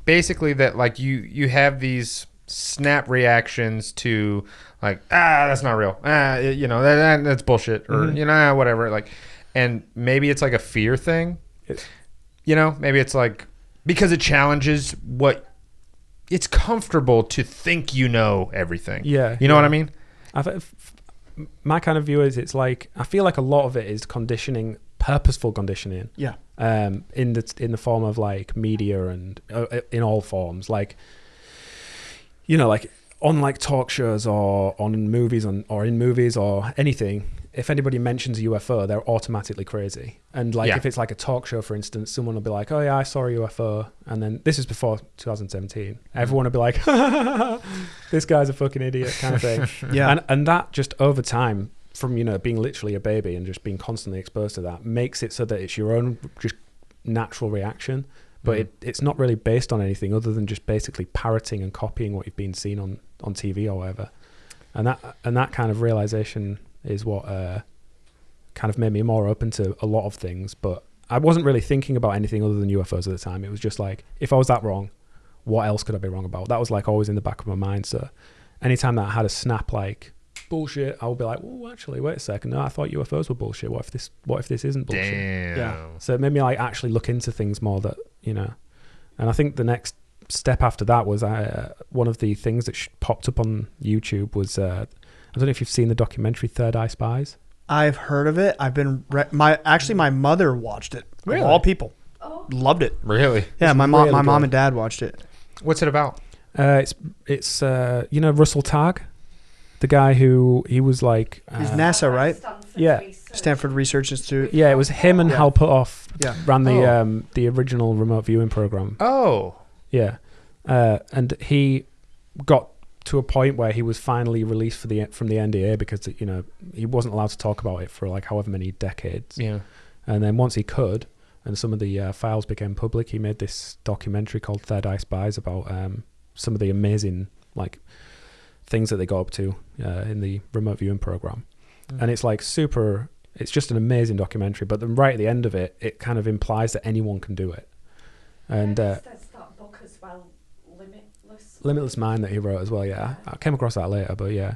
basically that like you have these snap reactions to like, that's not real, that's bullshit, or whatever, like, and maybe it's like a fear thing, maybe it's like because it challenges what it's comfortable to think everything. Yeah, you know what I mean? My kind of view is it's like I feel like a lot of it is conditioning, purposeful conditioning. Yeah. In the form of like media and in all forms, like like on like talk shows or on movies or in movies or anything. If anybody mentions a UFO, they're automatically crazy. And like if it's like a talk show, for instance, someone will be like, "Oh yeah, I saw a UFO," and then this is before 2017. Everyone will be like, "This guy's a fucking idiot," kind of thing. Yeah. And that just over time, from being literally a baby and just being constantly exposed to that, makes it so that it's your own just natural reaction. But it's not really based on anything other than just basically parroting and copying what you've been seen on TV or whatever. And that kind of realization is what kind of made me more open to a lot of things. But I wasn't really thinking about anything other than UFOs at the time. It was just like, if I was that wrong, what else could I be wrong about? That was like always in the back of my mind. So anytime that I had a snap like bullshit, I would be like, "Oh, actually, wait a second. No, I thought UFOs were bullshit. What if this isn't bullshit?" Damn. Yeah. So it made me like actually look into things more that, and I think the next step after that was one of the things that popped up on YouTube was, I don't know if you've seen the documentary Third Eye Spies. I've heard of it. I've been my mother watched it. Really? Of all people. Oh. Loved it. Really? Yeah, It's my really mom good. and dad watched it. What's it about? It's Russell Targ, the guy who he was like He's NASA, right? Yeah. Stanford Research Institute. Yeah, it was him and Yeah. Hal Puthoff ran Oh. the original remote viewing program. Oh. Yeah, and he got to a point where he was finally released from the NDA because he wasn't allowed to talk about it for like however many decades. Yeah. And then once he could, and some of the files became public, he made this documentary called Third Eye Spies about some of the amazing like things that they got up to in the remote viewing program. And it's like it's just an amazing documentary, but then right at the end of it, it kind of implies that anyone can do it. And there's that book as well, Limitless Mind, that he wrote as well. Yeah, I came across that later, but yeah,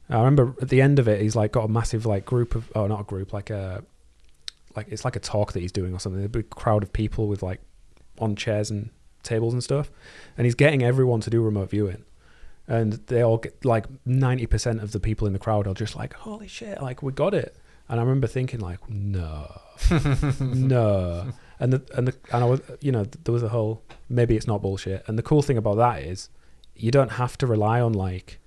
I remember at the end of it, he's like got a massive like group of, not a group, like it's like a talk that he's doing or something. A big crowd of people with like on chairs and tables and stuff, and he's getting everyone to do remote viewing. And they all get like 90% of the people in the crowd are just like, "Holy shit, like we got it." And I remember thinking like, no. And I was, there was a whole, maybe it's not bullshit. And the cool thing about that is you don't have to rely on like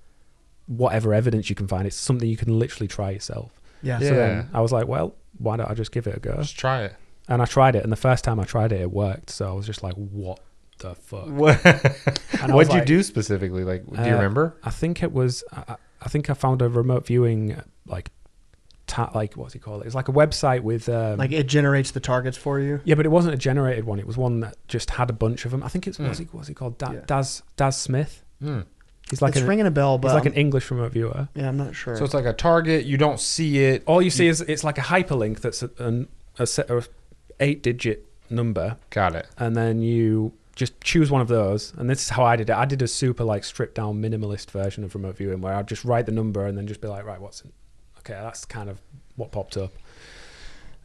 whatever evidence you can find. It's something you can literally try yourself. Yeah. So then I was like, well, why don't I just give it a go? Just try it. And I tried it. And the first time I tried it, it worked. So I was just like, what the fuck? And I was What'd you like, do specifically? Like, do you remember? I think it was, I think I found a remote viewing, like what's he called? It's like a website with Like it generates the targets for you. yeah, but it wasn't a generated one. It was one that just had a bunch of them. I think it's what's he called? Daz Smith. He's like It's ringing a bell, but he's like an English remote viewer. yeah, I'm not sure. So it's like a target. You don't see it. All you see is it's like a hyperlink that's a set of 8-digit number, Got it. and then you just choose one of those. And this is how I did it. I did a super like stripped down minimalist version of remote viewing where I'd just write the number and then just be like, right, what's it? Okay, that's kind of what popped up.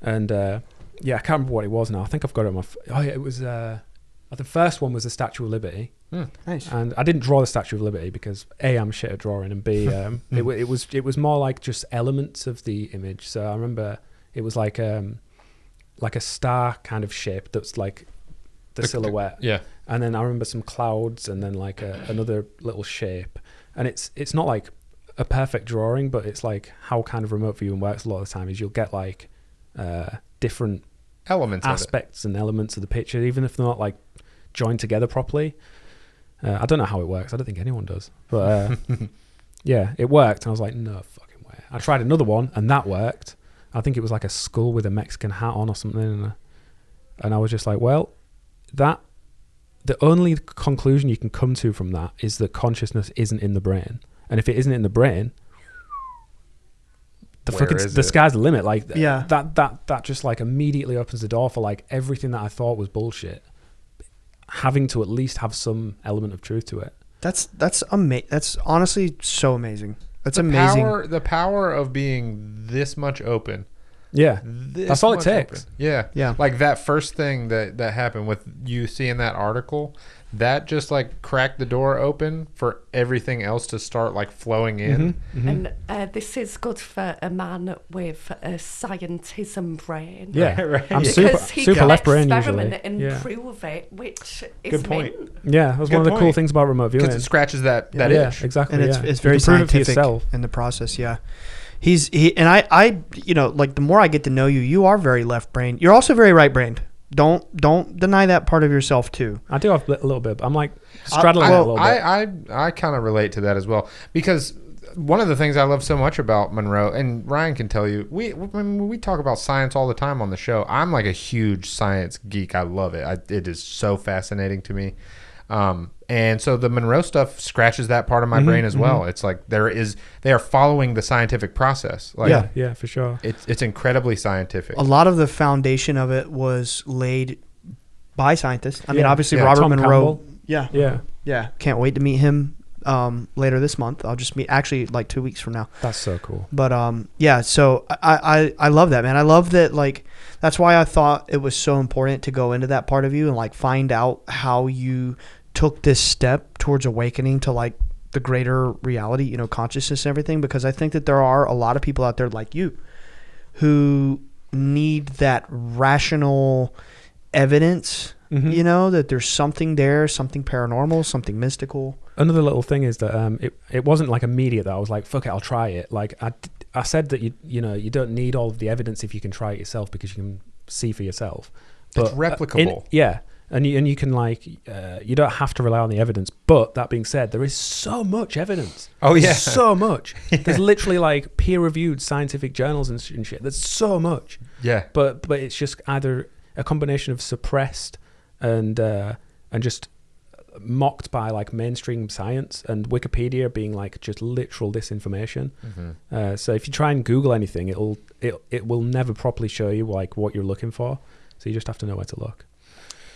And I can't remember what it was now. I think I've got it on my it was the first one was the Statue of Liberty. Nice. And I didn't draw the Statue of Liberty because A, I'm shit at drawing, and B, it was more like just elements of the image. So I remember it was like a star kind of shape that's like the silhouette. Yeah. And then I remember some clouds and then like another little shape. And it's not like a perfect drawing, but it's like how kind of remote viewing works a lot of the time is you'll get like different Elements aspects and elements of the picture, even if they're not like joined together properly. I don't know how it works. I don't think anyone does. But yeah, it worked. And I was like, no fucking way. I tried another one and that worked. I think it was like a skull with a Mexican hat on or something. And I was just like, well, the only conclusion you can come to from that is that consciousness isn't in the brain. And if it isn't in the brain, the sky's the limit. Like that just like immediately opens the door for like everything that I thought was bullshit having to at least have some element of truth to it. That's amazing. That's honestly so amazing. That's amazing. The power of being this much open Yeah. this That's all it much takes. open. Yeah. Yeah. Like that first thing that happened with you seeing that article, that just like cracked the door open for everything else to start like flowing in. And this is good for a man with a scientism brain. Yeah. Right. I'm Because he super can left brain experiment usually. and Yeah. prove it, which is Good point. mint. Yeah, that was Good one of the cool point. things about remote viewing. Because it scratches that yeah, itch. exactly. And it's yeah. it's You very can prove it for scientific yourself. in the process. Yeah, and I you know, like the more I get to know you, you are very left brained. You're also very right brained. Don't deny that part of yourself too. I do have a little bit. But I'm like straddling it a little bit. I kind of relate to that as well, because one of the things I love so much about Monroe, and Ryan can tell you, we talk about science all the time on the show. I'm like a huge science geek. I love it. It is so fascinating to me. And so the Monroe stuff scratches that part of my brain as well. It's like they are following the scientific process. Like, yeah, for sure. it's incredibly scientific. A lot of the foundation of it was laid by scientists. I mean, Yeah. obviously Yeah. Robert Tom Monroe. Campbell. Yeah, Yeah, can't wait to meet him later this month. I'll just meet actually like 2 weeks from now. that's so cool. But yeah, so I love that, man. I love that. Like, that's why I thought it was so important to go into that part of you and like find out how you took this step towards awakening to like the greater reality, you know, consciousness and everything, because I think that there are a lot of people out there like you who need that rational evidence, you know, that there's something there, something paranormal, something mystical. Another little thing is that it wasn't like immediate that I was like, fuck it, I'll try it. Like I said that you know you don't need all of the evidence if you can try it yourself, because you can see for yourself. But It's replicable. Yeah. And you can like you don't have to rely on the evidence. But that being said, there is so much evidence. Oh, yeah. So much. There's literally like peer-reviewed scientific journals and shit. There's so much. Yeah. But it's just either a combination of suppressed and just mocked by like mainstream science, and Wikipedia being like just literal disinformation. So if you try and Google anything, it will never properly show you like what you're looking for. So you just have to know where to look.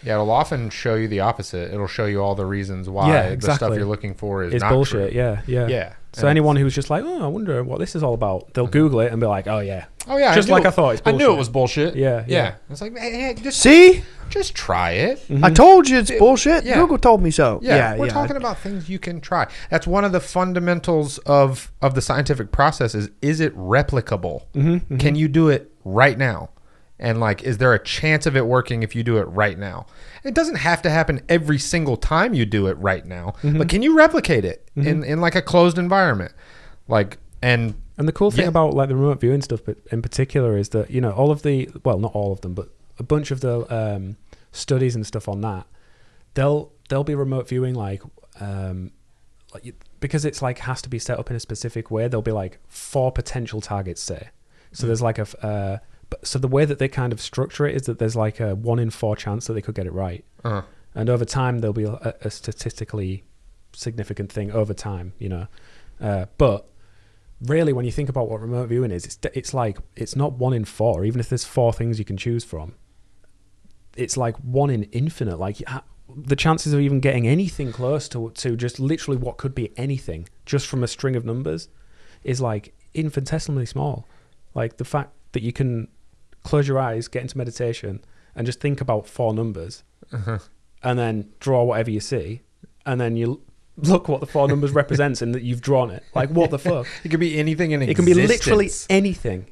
Yeah, it'll often show you the opposite. It'll show you all the reasons why Yeah, the exactly. stuff you're looking for is It's not bullshit. true. Yeah. Yeah. So And anyone who's just like, oh, I wonder what this is all about, they'll Google it and be like, oh yeah, oh yeah, just like I thought. It's I knew it bullshit. was bullshit. Yeah. It's like, hey, just See, try it. I told you it's bullshit. Yeah. Google told me so. Yeah, we're talking about things you can try. That's one of the fundamentals of the scientific process is it replicable? Can you do it right now? And like, is there a chance of it working if you do it right now? It doesn't have to happen every single time you do it right now, but can you replicate it in like a closed environment? Like, and the cool thing Yeah. about like the remote viewing stuff, but in particular, is that you know all of the not all of them, but a bunch of the studies and stuff on that, they'll be remote viewing like because it's like has to be set up in a specific way. There'll be like 4 potential targets, say. So there's like so the way that they kind of structure it is that there's like a 1 in 4 chance that they could get it right, and over time there'll be a statistically significant thing over time, you know. But really, when you think about what remote viewing is, it's like it's not 1 in 4. Even if there's 4 things you can choose from, it's like 1 in infinite. Like the chances of even getting anything close to just literally what could be anything just from a string of numbers is like infinitesimally small. Like the fact that you can close your eyes, get into meditation, and just think about 4 numbers, and then draw whatever you see, and then you look what the 4 numbers represents, and that you've drawn it. Like, what the fuck? it could be anything in It existence. can be literally anything.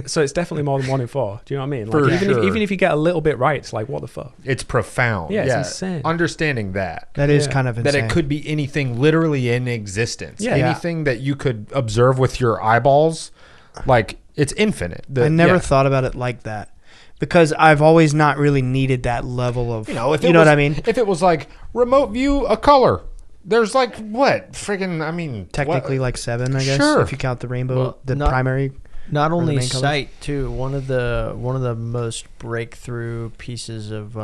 So it's definitely more than 1 in 4. Do you know what I mean? Like, For even sure. even if you get a little bit right, it's like, what the fuck? It's profound. Yeah, it's insane. Understanding that is Yeah. kind of insane. that it could be anything literally in existence. Yeah. Anything that you could observe with your eyeballs, like it's infinite. I never thought about it like that, because I've always not really needed that level of, if it you know was, what I mean? If it was like remote view a color, there's like what friggin' I mean, Technically like 7, I guess, Sure. if you count the rainbow, Well, the not- primary. Not Or the only main colors? sight too. One of the most breakthrough pieces of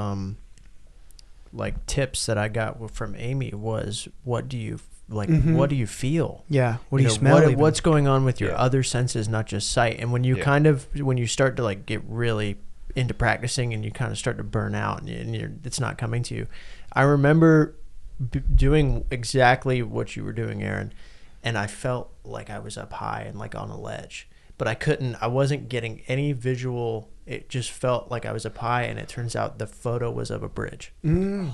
like tips that I got from Amy was, what do you like? What do you feel? Yeah. What do you know, smell? even? what's going on with your Yeah. other senses, not just sight? And when you Yeah. when you start to like get really into practicing and you kind of start to burn out and it's not coming to you. I remember doing exactly what you were doing, Aaron, and I felt like I was up high and like on a ledge. but I wasn't getting any visual. It just felt like I was a pie, and it turns out the photo was of a bridge. That's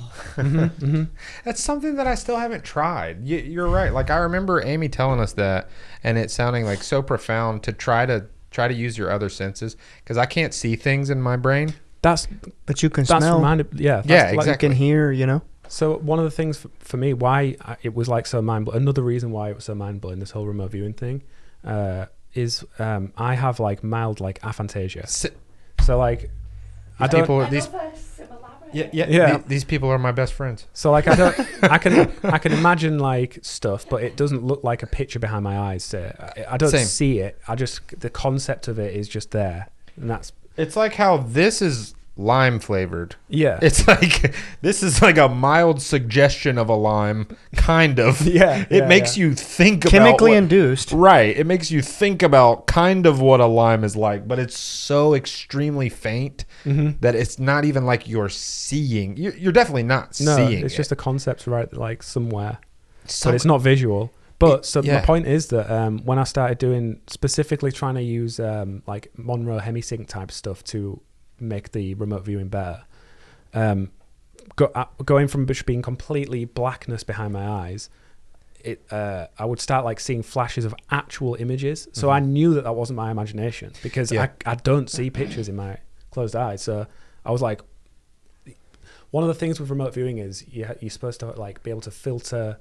something that I still haven't tried. You're right. Like, I remember Amy telling us that, and it sounding like so profound to try to use your other senses, because I can't see things in my brain. But you can That's smell. yeah, Exactly. You can hear, you know. So one of the things for me, why it was like so mind-blowing, another reason why it was so mind-blowing, this whole remote viewing thing, is I have like mild like aphantasia. So like, I don't. Yeah. These people are my best friends. So like, I can imagine like stuff, but it doesn't look like a picture behind my eyes. So I don't see it. The concept of it is just there, and It's like how this is lime flavored. Yeah. It's like, this is like a mild suggestion of a lime, kind of. It makes you think about chemically induced. Right. It makes you think about kind of what a lime is like, but it's so extremely faint that it's not even like you're seeing. You're definitely not seeing it's it. just a concept right like somewhere, but it's not visual. But my point is that when I started doing, specifically trying to use like Monroe hemisync type stuff to make the remote viewing better, going from just being completely blackness behind my eyes, I would start like seeing flashes of actual images. So I knew that wasn't my imagination, because I don't see pictures in my closed eyes. So I was like, one of the things with remote viewing is you're supposed to like be able to filter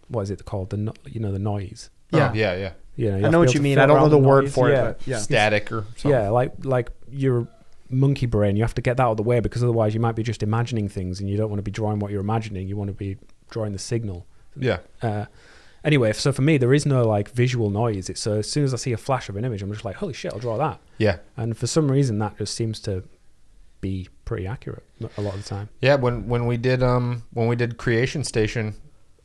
what is it called, the noise. Yeah. You know, I know what you mean. I don't know the word for it. But Static or something. Yeah, like your monkey brain, you have to get that out of the way, because otherwise you might be just imagining things, and you don't want to be drawing what you're imagining. You want to be drawing the signal. Yeah. Anyway, so for me, there is no like visual noise. It's so as soon as I see a flash of an image, I'm just like, holy shit, I'll draw that. Yeah. And for some reason, that just seems to be pretty accurate a lot of the time. Yeah. When we did Creation Station,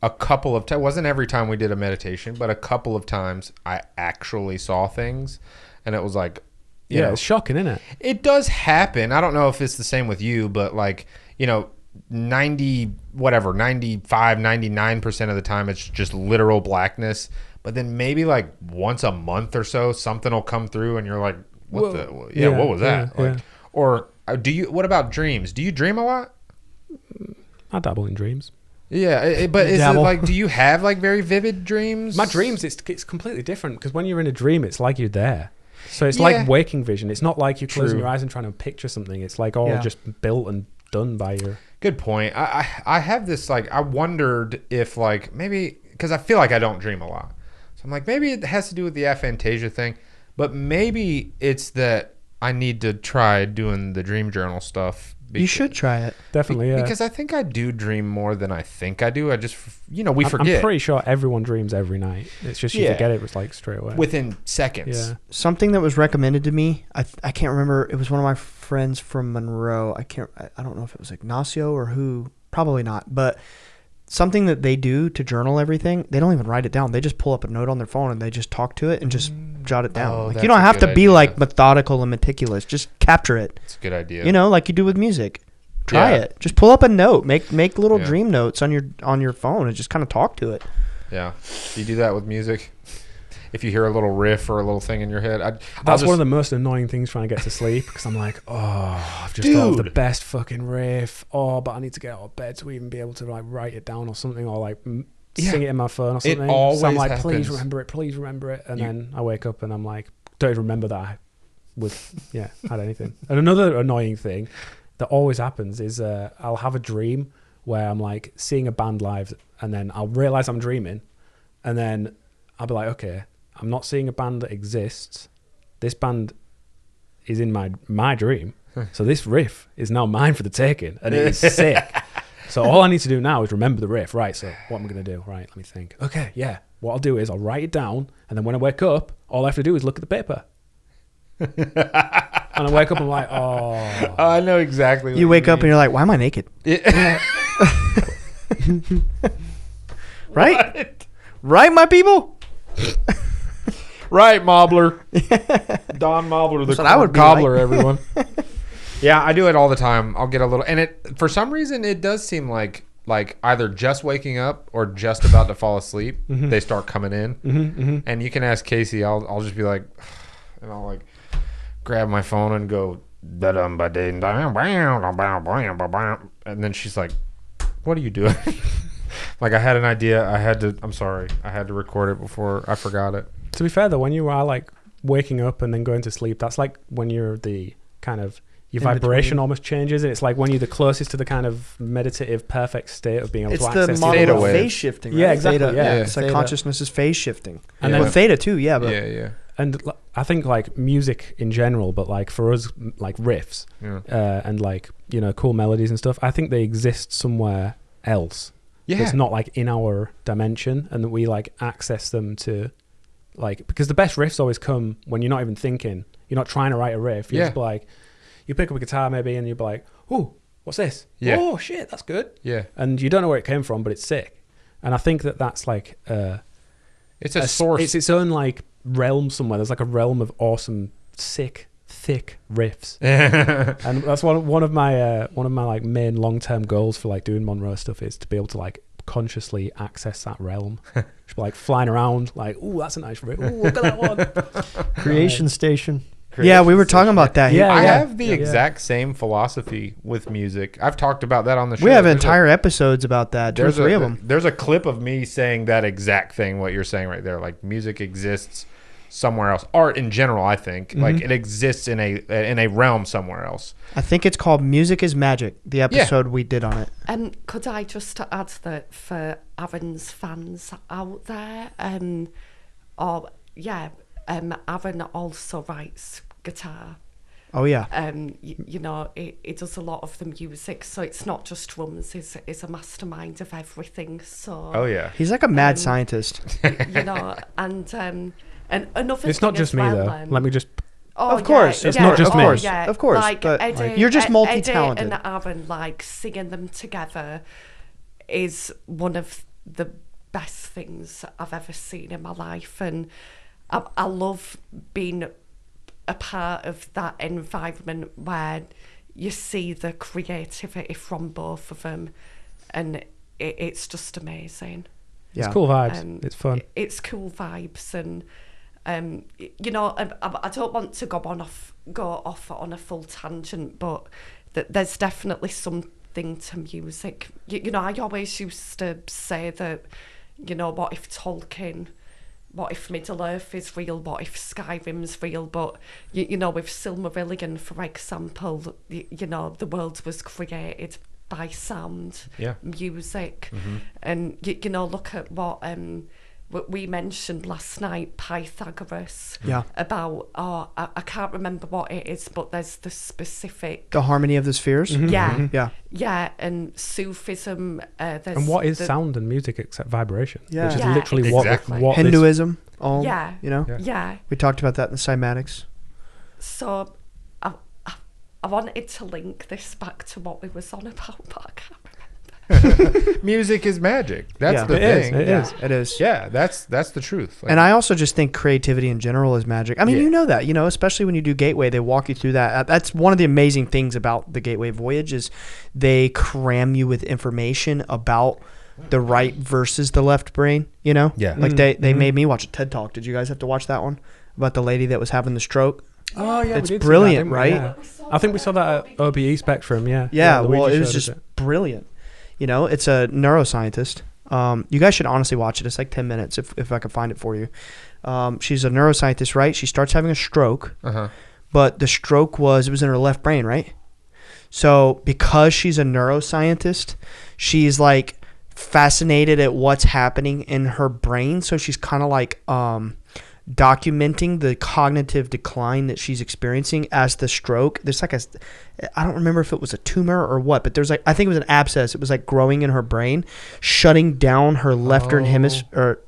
a couple of times, wasn't every time we did a meditation, but a couple of times I actually saw things, and it was like, you know, it's shocking, isn't it? It does happen. I don't know if it's the same with you, but like, 95, 99% of the time it's just literal blackness. But then maybe like once a month or so, something will come through, and you're like, what was that? Or what about dreams? Do you dream a lot? I dabble in dreams. Yeah, but is it like, do you have like very vivid dreams? My dreams, it's completely different, because when you're in a dream, it's like you're there. So it's like waking vision. It's not like you're closing your eyes and trying to picture something. It's like all just built and done by your... Good point. I have this, like, I wondered if, like, maybe, because I feel like I don't dream a lot. So I'm like, maybe it has to do with the aphantasia thing, but maybe it's that I need to try doing the dream journal stuff. You should try it. Definitely, yeah. Because I think I do dream more than I think I do. I just, we forget. I'm pretty sure everyone dreams every night. It's just you forget it like straight away. Within seconds. Yeah. Something that was recommended to me, I can't remember. It was one of my friends from Monroe. I don't know if it was Ignacio or who. Probably not. But something that they do to journal everything, they don't even write it down. They just pull up a note on their phone and they just talk to it and just jot it down. Like, you don't have to be like methodical and meticulous. Just capture it. It's a good idea. Like you do with music. Try it. Just pull up a note. Make little dream notes on your phone and just kind of talk to it. Yeah. Do you do that with music? If you hear a little riff or a little thing in your head, that's one of the most annoying things trying to get to sleep, because I'm like, I've just thought of the best fucking riff. But I need to get out of bed to even be able to like write it down or something, or like sing it in my phone or something. It always so I'm like, happens. please remember it. And then I wake up and I'm like, don't even remember that I had anything. And another annoying thing that always happens is I'll have a dream where I'm like seeing a band live, and then I'll realize I'm dreaming, and then I'll be like, okay, I'm not seeing a band that exists. This band is in my dream. So this riff is now mine for the taking, and it is sick. So all I need to do now is remember the riff. Right, so what am I going to do? Right, let me think. Okay, yeah. What I'll do is I'll write it down, and then when I wake up, all I have to do is look at the paper. And I wake up and I'm like, I know exactly what you wake up and you're like, why am I naked? Right? Right, my people? Right, Mobbler. Don Mobbler, the corn cobbler, like. Everyone. Yeah, I do it all the time. I'll get a little, and for some reason, it does seem like like either just waking up or just about to fall asleep, they start coming in. And you can ask Casey. I'll just be like, and I'll like grab my phone and go, and then she's like, "What are you doing?" Like, I had an idea. I'm sorry. I had to record it before I forgot it. To be fair though, when you are like waking up and then going to sleep, that's like when you're the kind of your vibration almost changes. It's like when you're the closest to the kind of meditative perfect state of being able to access it's the model of wave. phase shifting, right? Yeah, exactly. Theta, Yeah. it's like Theta. consciousness is phase shifting. And Well, then theta too, yeah. But Yeah. and I think like music in general, but like for us, like riffs and like, you know, cool melodies and stuff, I think they exist somewhere else. Yeah. It's not like in our dimension, and that we like access them to like, because the best riffs always come when you're not even thinking. You're not trying to write a riff. You're just like, you pick up a guitar maybe and you're like, "Oh, what's this? Yeah. Oh shit, that's good." Yeah. And you don't know where it came from, but it's sick. And I think that that's like It's a source. It's its own like realm somewhere. There's like a realm of awesome, sick, thick riffs. And that's one of my like main long-term goals for like doing Monroe stuff, is to be able to like consciously access that realm. Just be like flying around like, "Ooh, that's a nice riff. Ooh, look at that one." Creation Station. yeah, we were talking about that. Yeah. I have the exact same philosophy with music. I've talked about that on the show. We have entire episodes about that. There's three of them. There's a clip of me saying that exact thing, what you're saying right there. Like, music exists somewhere else. Art in general, I think, like it exists in a realm somewhere else. I think it's called "Music is Magic." The episode we did on it. Could I just add that for Aaron's fans out there, Aaron also writes guitar. Oh yeah. You know, it does a lot of the music, so it's not just drums. It's a mastermind of everything. So Oh yeah. He's like a mad scientist. you know, and another. It's not thing just as me well, though. Let me just Of course, it's not just me. Of course, Like but Eddie, you're just Eddie multi-talented. and Aaron, like singing them together, is one of the best things I've ever seen in my life, and I love being a part of that environment where you see the creativity from both of them, and it's just amazing. Yeah. It's cool vibes. It's fun. It's cool vibes, and you know, I don't want to go off on a full tangent, but there's definitely something to music. You know, I always used to say that, you know, what if Middle Earth is real? What if Skyrim's real? But you know, with Silmarillion, for example, you know, the world was created by sound, music, and you know, look at what we mentioned last night, Pythagoras. Yeah. About I can't remember what it is, but there's the specific. The harmony of the spheres. Yeah. Yeah. Yeah, and Sufism. There's And what is sound and music except vibration? Yeah. Which is Yeah, literally exactly. what this- Hinduism. All. Yeah. You know. Yeah. We talked about that in the cymatics. So I wanted to link this back to what we was on about, but I can't remember. Music is magic. That's Yeah. the It is, thing. it is. It is. Yeah, that's the truth. Like, And I also just think creativity in general is magic. I mean, Yeah. you know that, you know, especially when you do Gateway, they walk you through that. That's one of the amazing things about the Gateway Voyage is they cram you with information about the right versus the left brain, you know? Yeah. Like they made me watch a TED Talk. Did you guys have to watch that one? About the lady that was having the stroke? Oh yeah, It's we did see brilliant, that, didn't we? right? Yeah. I think we saw that at OBE Spectrum. Yeah. Yeah, Luigi well, it was showed us just brilliant. You know, it's a neuroscientist. You guys should honestly watch it. It's like 10 minutes if I can find it for you. She's a neuroscientist, right? She starts having a stroke, but the stroke was in her left brain, right? So because she's a neuroscientist, she's like fascinated at what's happening in her brain. So she's kind of like documenting the cognitive decline that she's experiencing as the stroke. There's like I don't remember if it was a tumor or what, but there's like, I think it was an abscess. It was like growing in her brain, shutting down her leftern hemisphere,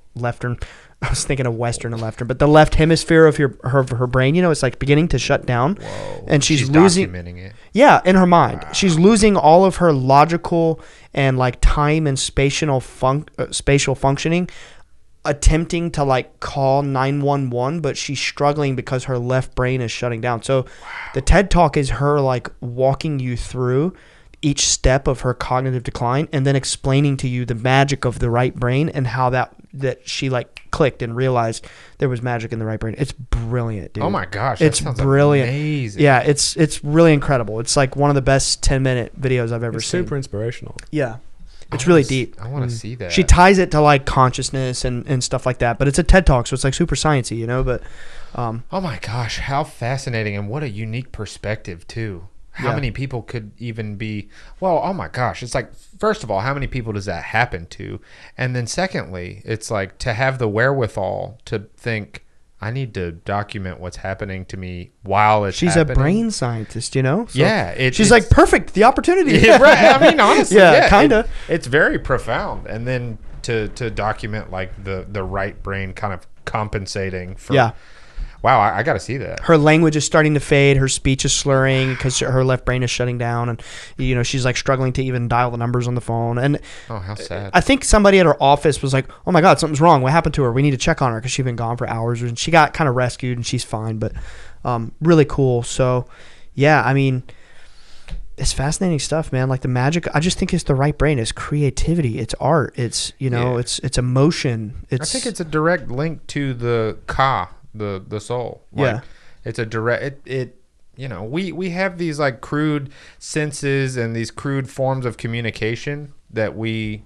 I was thinking of Western and Leftern, but the left hemisphere of her brain, you know, it's like beginning to shut down. Whoa. And she's losing, documenting it. yeah, in her mind. Wow. She's losing all of her logical and like time and spatial functioning, attempting to like call 911, but she's struggling because her left brain is shutting down. So the TED Talk is her like walking you through each step of her cognitive decline, and then explaining to you the magic of the right brain and how that she like clicked and realized there was magic in the right brain. It's brilliant, dude. Oh my gosh, it's that sounds brilliant. Amazing. Yeah, it's really incredible. It's like one of the best 10-minute videos I've ever It's seen. super inspirational. Yeah. It's really deep. I want to see that. She ties it to like consciousness and stuff like that, but it's a TED Talk, so it's like super sciencey, you know, but oh my gosh, how fascinating, and what a unique perspective too. How many people could even be, well, oh my gosh, it's like, first of all, how many people does that happen to? And then secondly, it's like to have the wherewithal to think, I need to document what's happening to me while it's she's happening. a brain scientist, you know? So Yeah. she's like, perfect, the opportunity. Yeah, right. I mean, honestly, yeah, kind of. It's very profound. And then to document like the right brain kind of compensating for. Yeah. Wow, I got to see that. Her language is starting to fade. Her speech is slurring because her left brain is shutting down, and you know she's like struggling to even dial the numbers on the phone. And Oh, how sad. I think somebody at her office was like, "Oh my God, something's wrong. What happened to her? We need to check on her because she's been gone for hours." And she got kind of rescued, and she's fine. But really cool. So, yeah, I mean, it's fascinating stuff, man. Like the magic. I just think it's the right brain. It's creativity. It's art. It's it's emotion. I think it's a direct link to the ka. The soul. Like, it's a direct it you know, we have these like crude senses and these crude forms of communication that we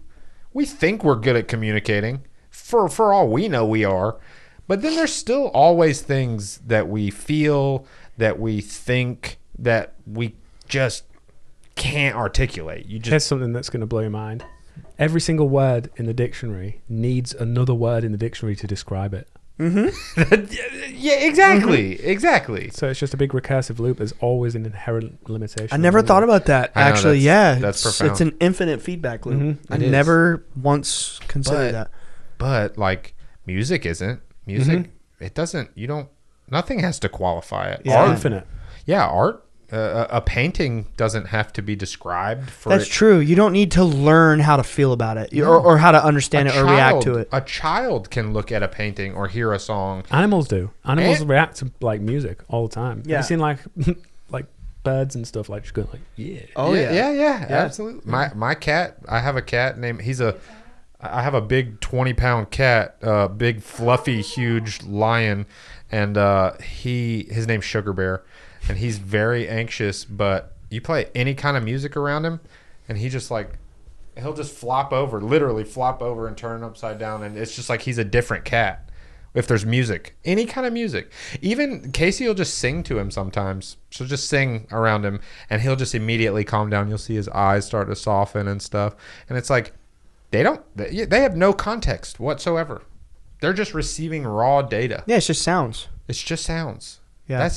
think we're good at communicating. For all we know, we are. But then there's still always things that we feel, that we think, that we just can't articulate. Here's something that's going to blow your mind. Every single word in the dictionary needs another word in the dictionary to describe it. Mm-hmm. Yeah, exactly. Mm-hmm. Exactly. So it's just a big recursive loop. There's always an inherent limitation. I never thought about that. Actually, that's profound. It's an infinite feedback loop. Mm-hmm. I never once considered that. But like music isn't. Music, it doesn't. Nothing has to qualify it. Yeah. Art, Infinite. Yeah, art. A painting doesn't have to be described for That's true. You don't need to learn how to feel about it or how to understand it or react to it. A child can look at a painting or hear a song. Animals do. Animals react to like music all the time. Yeah. Have you seen like birds and stuff like just going like Yeah, absolutely. My cat. I have a cat named. I have a big 20-pound cat, big fluffy huge lion, and his name's Sugar Bear. And he's very anxious, but you play any kind of music around him, and he'll just literally flop over and turn upside down, and it's just like he's a different cat. If there's music, any kind of music. Even Casey will just sing to him sometimes. She'll just sing around him, and he'll just immediately calm down. You'll see his eyes start to soften and stuff. And it's like they have no context whatsoever. They're just receiving raw data. Yeah, it's just sounds. It's just sounds. Yeah.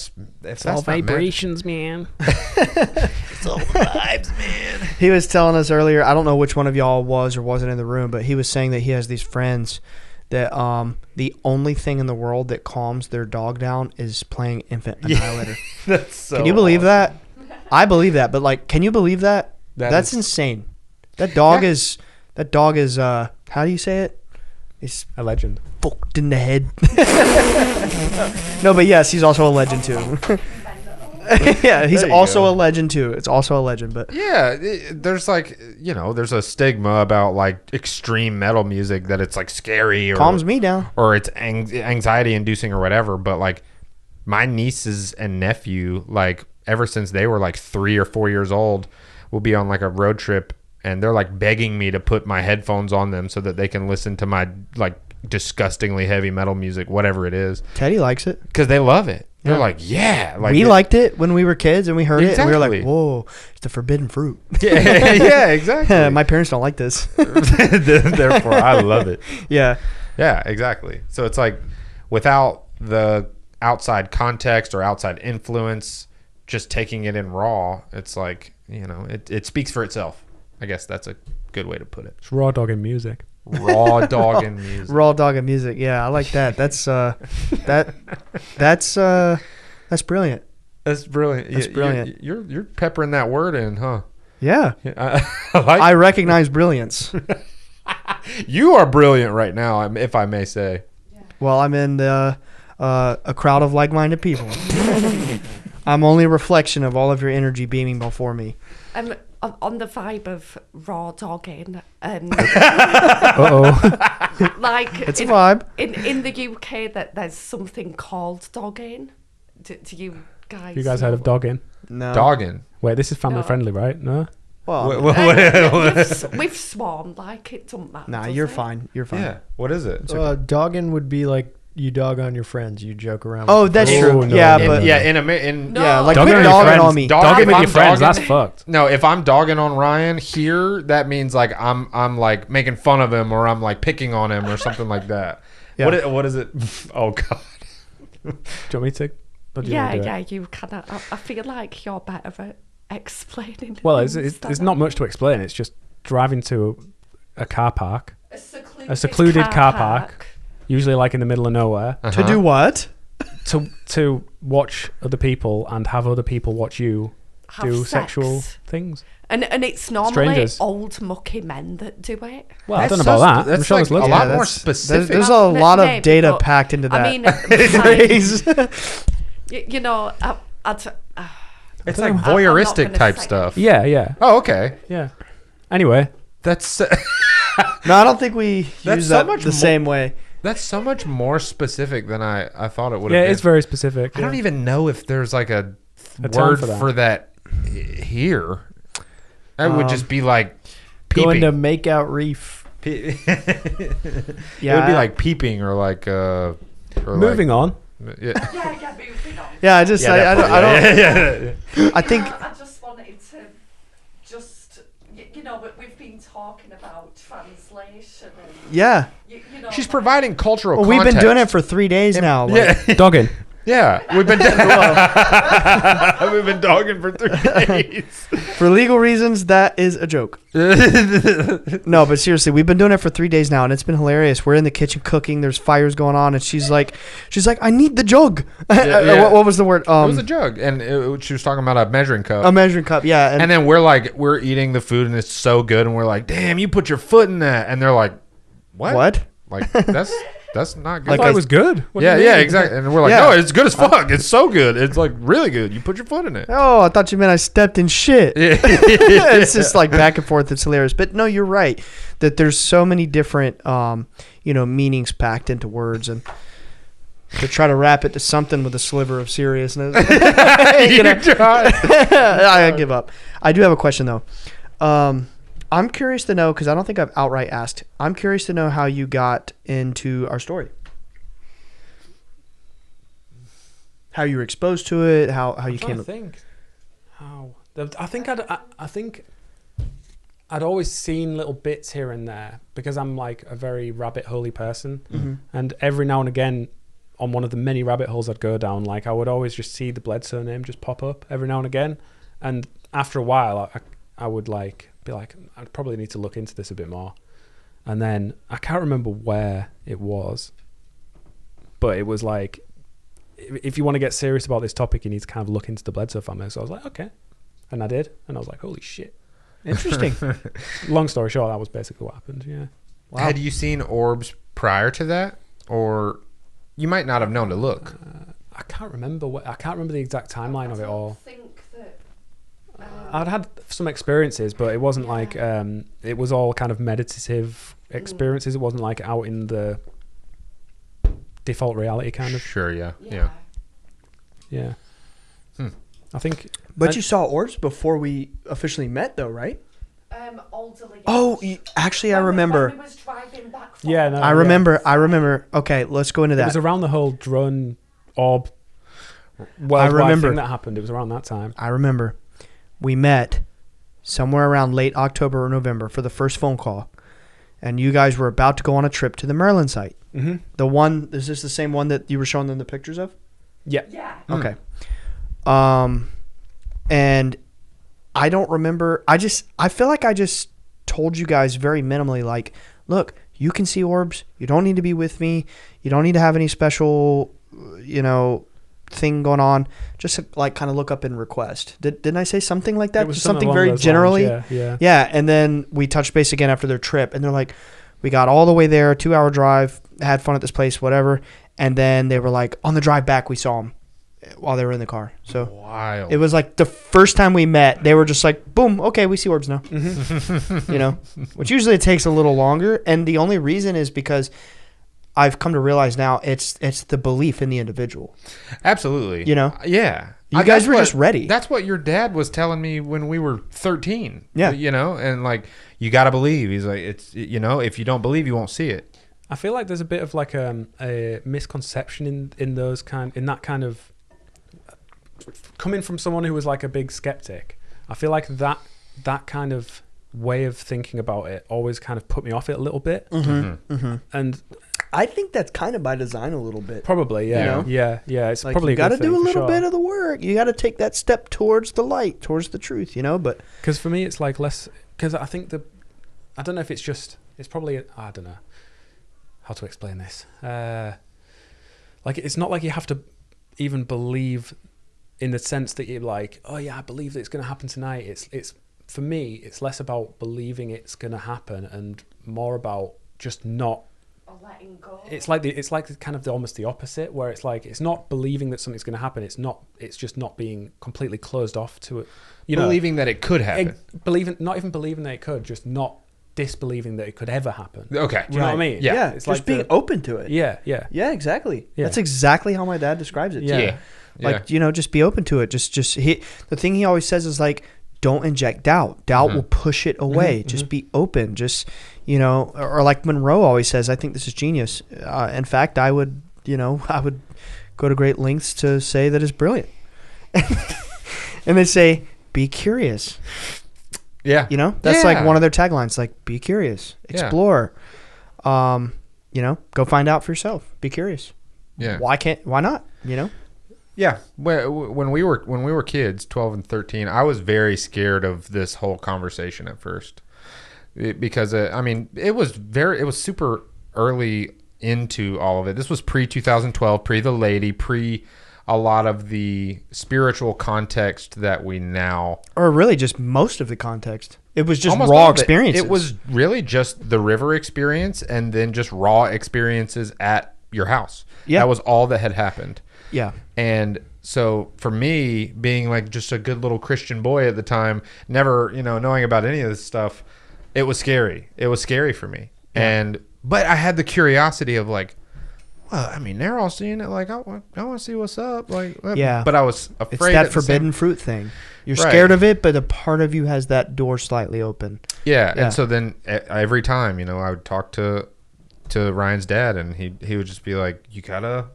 It's all vibrations, man. It's all vibes, man. He was telling us earlier, I don't know which one of y'all was or wasn't in the room, but he was saying that he has these friends that the only thing in the world that calms their dog down is playing Infant Annihilator. That's so Can you believe awesome. that? I believe that, but like, can you believe that? That's insane. That dog is how do you say it? He's A legend. fucked in the head. No, but yes, he's also a legend too. Yeah, he's There you also go. a legend too. It's also a legend, but Yeah, there's like, there's a stigma about like extreme metal music that it's like scary or calms me down. or it's anxiety inducing or whatever. But like my nieces and nephew, like ever since they were like 3 or 4 years old, will be on like a road trip, and they're like begging me to put my headphones on them so that they can listen to my like disgustingly heavy metal music, whatever it is, Teddy likes it. because they love it. They're Yeah. like, yeah, like We liked it when we were kids and we heard it and we were like, Exactly. whoa, it's the forbidden fruit. yeah, exactly. My parents don't like this. Therefore, I love it. Yeah. Yeah, exactly. So it's like without the outside context or outside influence, just taking it in raw, it's like, it speaks for itself. I guess that's a good way to put it. It's raw dog in music. Raw dog in music. Raw dog and music. Yeah, I like that. That's that's brilliant. That's brilliant. That's brilliant. You're peppering that word in, huh? Yeah. I like. I recognize brilliance. You are brilliant right now, if I may say. Well, I'm in a crowd of like-minded people. I'm only a reflection of all of your energy beaming before me. on the vibe of raw dogging, Uh-oh. like It's a vibe. in the UK that there's something called dogging. Do you guys? You guys heard of dogging? No. Dogging. Wait, this is family No. friendly, right? No? Well, We've sworn like it don't matter. nah, does you're it? fine. You're fine. Yeah. What is it? Dogging would be like you dog on your friends. You joke around. Oh, with that's your true. friends. Yeah, In- but yeah, in No. yeah, like Dogging quit on your dogging friends. on me. Dogging If with I'm your friends, dogging- that's fucked. No, if I'm dogging on Ryan here, that means like I'm like making fun of him or I'm like picking on him or something like that. Yeah. What is it? Oh god. Do you want me to? Or do you Yeah, wanna do it? yeah, you can. I feel like you're better at explaining. Well, things it's than not much to explain. It's just driving to a car park, a secluded car park. Usually like in the middle of nowhere, To do what? to watch other people and have other people watch you Have do sex. sexual things. And it's normally Strangers. old mucky men that do it. Well, I That's don't know about that. I'm that's sure like there's loads a of lot them. more There's, specific. there's a lot of Maybe, data but, packed into that I mean, phrase. you know, It's I'm like not voyeuristic gonna type say stuff. Yeah, yeah, Oh, okay. yeah. Anyway, That's No, I don't think we That's use so that much the same way. that's so much more specific than I thought it would yeah, have been. it's very specific. I don't yeah. even know if there's like a term word for that. here. That would just be like Going peeping. to make out reef. It Yeah, would be like peeping or like Moving on. Yeah. yeah, moving on. yeah. I just I don't. yeah. I think I just wanted to you know, but we've been talking about translation and yeah. you know. She's providing cultural Well, we've been doing it context. for 3 days now. Like, Yeah. Dogging. Yeah, we've been we've been dogging for 3 days. for legal reasons, that is a joke. No, but seriously, we've been doing it for 3 days now, and it's been hilarious. We're in the kitchen cooking. There's fires going on, and she's like, I need the jug. yeah. What was the word? It was a jug, and she was talking about a measuring cup. A measuring cup. Yeah, and then we're eating the food, and it's so good, and we're like, "Damn, you put your foot in that," and they're like, "What? Like that's not good." I thought it was good. What do yeah, you yeah, mean? exactly. And we're like, Yeah. "No, it's good as fuck. It's so good. It's like really good. You put your foot in it." Oh, I thought you meant I stepped in shit. Yeah. It's just like back and forth. It's hilarious. But no, you're right that there's so many different, meanings packed into words, and to try to wrap it to something with a sliver of seriousness. I give up. I do have a question though. I'm curious to know, because I don't think I've outright asked. I'm curious to know how you got into our story. How you were exposed to it, how you came to think. How? I think I'd always seen little bits here and there because I'm like a very rabbit holey person, and every now and again, on one of the many rabbit holes I'd go down, like I would always just see the Bledsoe name just pop up every now and again, and after a while, I would like be like, I probably need to look into this a bit more, and then I can't remember where it was, but it was like, if you want to get serious about this topic, you need to kind of look into the Bledsoe family. So I was like, okay, and I did, and I was like, holy shit. Interesting. Long story short, that was basically what happened. Yeah. Wow. Had you seen orbs prior to that, or you might not have known to look? I can't remember the exact timeline of it all. think that I'd had some experiences, but it wasn't like it was all kind of meditative experiences. It wasn't like out in the default reality kind of. Sure, yeah. Yeah. I think. But you saw orbs before we officially met, though, right? elderly. Oh, actually, I remember. When we was driving back from Yeah, no, I remember. Okay, let's go into It that. was around the whole drone orb. I Worldwide remember. thing that happened. It was around that time. I remember. We met somewhere around late October or November for the first phone call, and you guys were about to go on a trip to the Maryland site. Mm-hmm. The one, is this the same one that you were showing them the pictures of? Yeah. Yeah. Okay. And I don't remember. I feel like I just told you guys very minimally, like, look, you can see orbs. You don't need to be with me. You don't need to have any special, thing going on. Just like kind of look up and request. Didn't I say something like that? It was Just something along very those generally. lines, yeah. Yeah. And then we touched base again after their trip, and they're like, we got all the way there, 2-hour drive, had fun at this place, whatever. And then they were like, on the drive back, we saw them. while they were in the car. So Wild. it was like the first time we met, they were just like, boom, okay, we see orbs now. You know, which usually it takes a little longer. And the only reason is because I've come to realize now it's the belief in the individual. Absolutely. You know? Yeah. You guys were just ready. That's what your dad was telling me when we were 13. Yeah. You know, and like, you got to believe. He's like, it's, you know, if you don't believe, you won't see it. I feel like there's a bit of like a misconception in that kind of coming from someone who was like a big skeptic. I feel like that kind of way of thinking about it always kind of put me off it a little bit. And I think that's kind of by design a little bit. probably, yeah, You know? yeah. It's Like probably you got to do a little bit of of the work. You got to take that step towards the light, towards the truth, you know, but because for me it's like less, because I think I don't know if it's probably, I don't know how to explain this. Like it's not like you have to even believe in the sense that you're like, oh yeah, I believe that it's going to happen tonight. It's for me, it's less about believing it's going to happen and more about just not. Letting go. It's like kind of almost the opposite, where it's like it's not believing that something's going to happen. It's just not being completely closed off to it. You Believing that it could happen. Not even believing that it could, just not disbelieving that it could ever happen. Okay. Do you know what I mean? Yeah. it's It's just like being open to it. Yeah. Yeah, exactly. Yeah. That's exactly how my dad describes it. Yeah. Too. Yeah. Like, you know, just be open to it. The thing he always says is like, don't inject doubt. Doubt will push it away. Just be open. Just, you know, or like Monroe always says, I think this is genius. In fact, I would go to great lengths to say that it's brilliant. And they say, be curious. Yeah. You know, that's like one of their taglines, like, be curious, explore, you know, go find out for yourself. Be curious. Yeah. Why not? You know? Yeah, when we were kids, 12 and 13, I was very scared of this whole conversation at first, because I mean, it was super early into all of it. This was pre-2012, pre the lady, pre a lot of the spiritual context that we now, or really just most of the context. It was just almost raw all of it. experiences. It was really just the river experience and then just raw experiences at your house. Yeah. That was all that had happened. Yeah. And so for me, being like just a good little Christian boy at the time, never, you know, knowing about any of this stuff, it was scary. It was scary for me. Yeah. But I had the curiosity of like, well, I mean, they're all seeing it. Like, I want to see what's up. Like, yeah. But I was afraid. It's that forbidden fruit thing. You're Right. scared of it, but a part of you has that door slightly open. Yeah. Yeah. And so then every time, you know, I would talk to Ryan's dad, and he would just be like, you gotta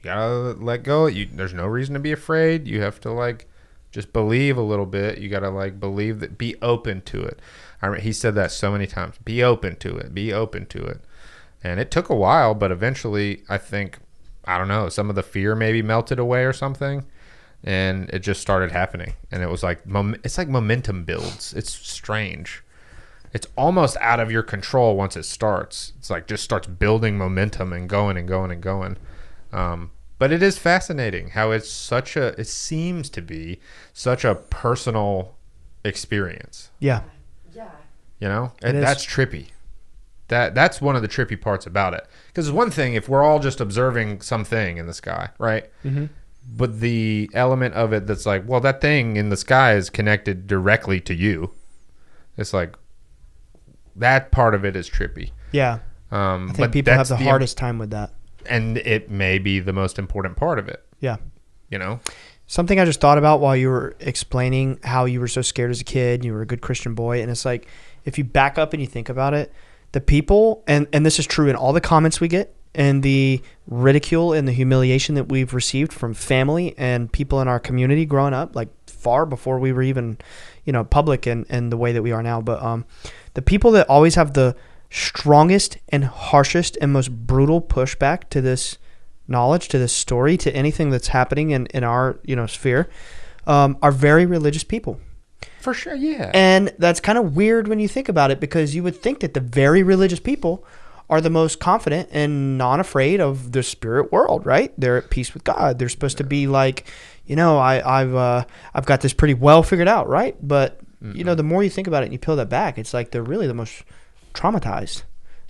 let go. There's no reason to be afraid. You have to like just believe a little bit. You gotta like believe that. Be open to it. He said that so many times. Be open to it. Be open to it. And it took a while, but eventually, I think, I don't know, some of the fear maybe melted away or something, and it just started happening. And it was like it's like momentum builds. It's strange. It's almost out of your control once it starts. It's like just starts building momentum and going and going and going. But it is fascinating how it seems to be such a personal experience. Yeah. Yeah. You know, It and is. that's trippy. That's one of the trippy parts about it. Because it's one thing if we're all just observing something in the sky, right? Mm-hmm. But the element of it that's like, well, that thing in the sky is connected directly to you. It's like that part of it is trippy. Yeah. I think people have the hardest time with that. And it may be the most important part of it. Yeah. You know? Something I just thought about while you were explaining how you were so scared as a kid, you were a good Christian boy, and it's like, if you back up and you think about it, the people, and this is true in all the comments we get, and the ridicule and the humiliation that we've received from family and people in our community growing up, like far before we were even, you know, public and the way that we are now. But the people that always have the strongest and harshest and most brutal pushback to this knowledge, to this story, to anything that's happening in our, you know, sphere, are very religious people. For sure, yeah. And that's kind of weird when you think about it, because you would think that the very religious people are the most confident and non-afraid of the spirit world, right? They're at peace with God. They're supposed to be like, you know, I've got this pretty well figured out, right? But you know, the more you think about it and you peel that back, it's like they're really the most traumatized,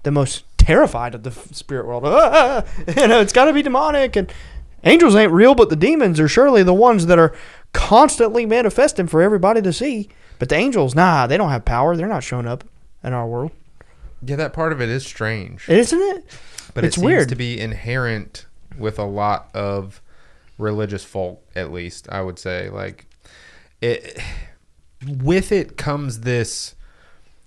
the most terrified of the spirit world. You know, it's got to be demonic, and Angels ain't real, but the demons are surely the ones that are constantly manifesting for everybody to see. But the angels, nah, they don't have power. They're not showing up in our world. Yeah, that part of it is strange. Isn't it? But it's it seems weird to be inherent with a lot of religious folk, at least, I would say. Like, with it comes this...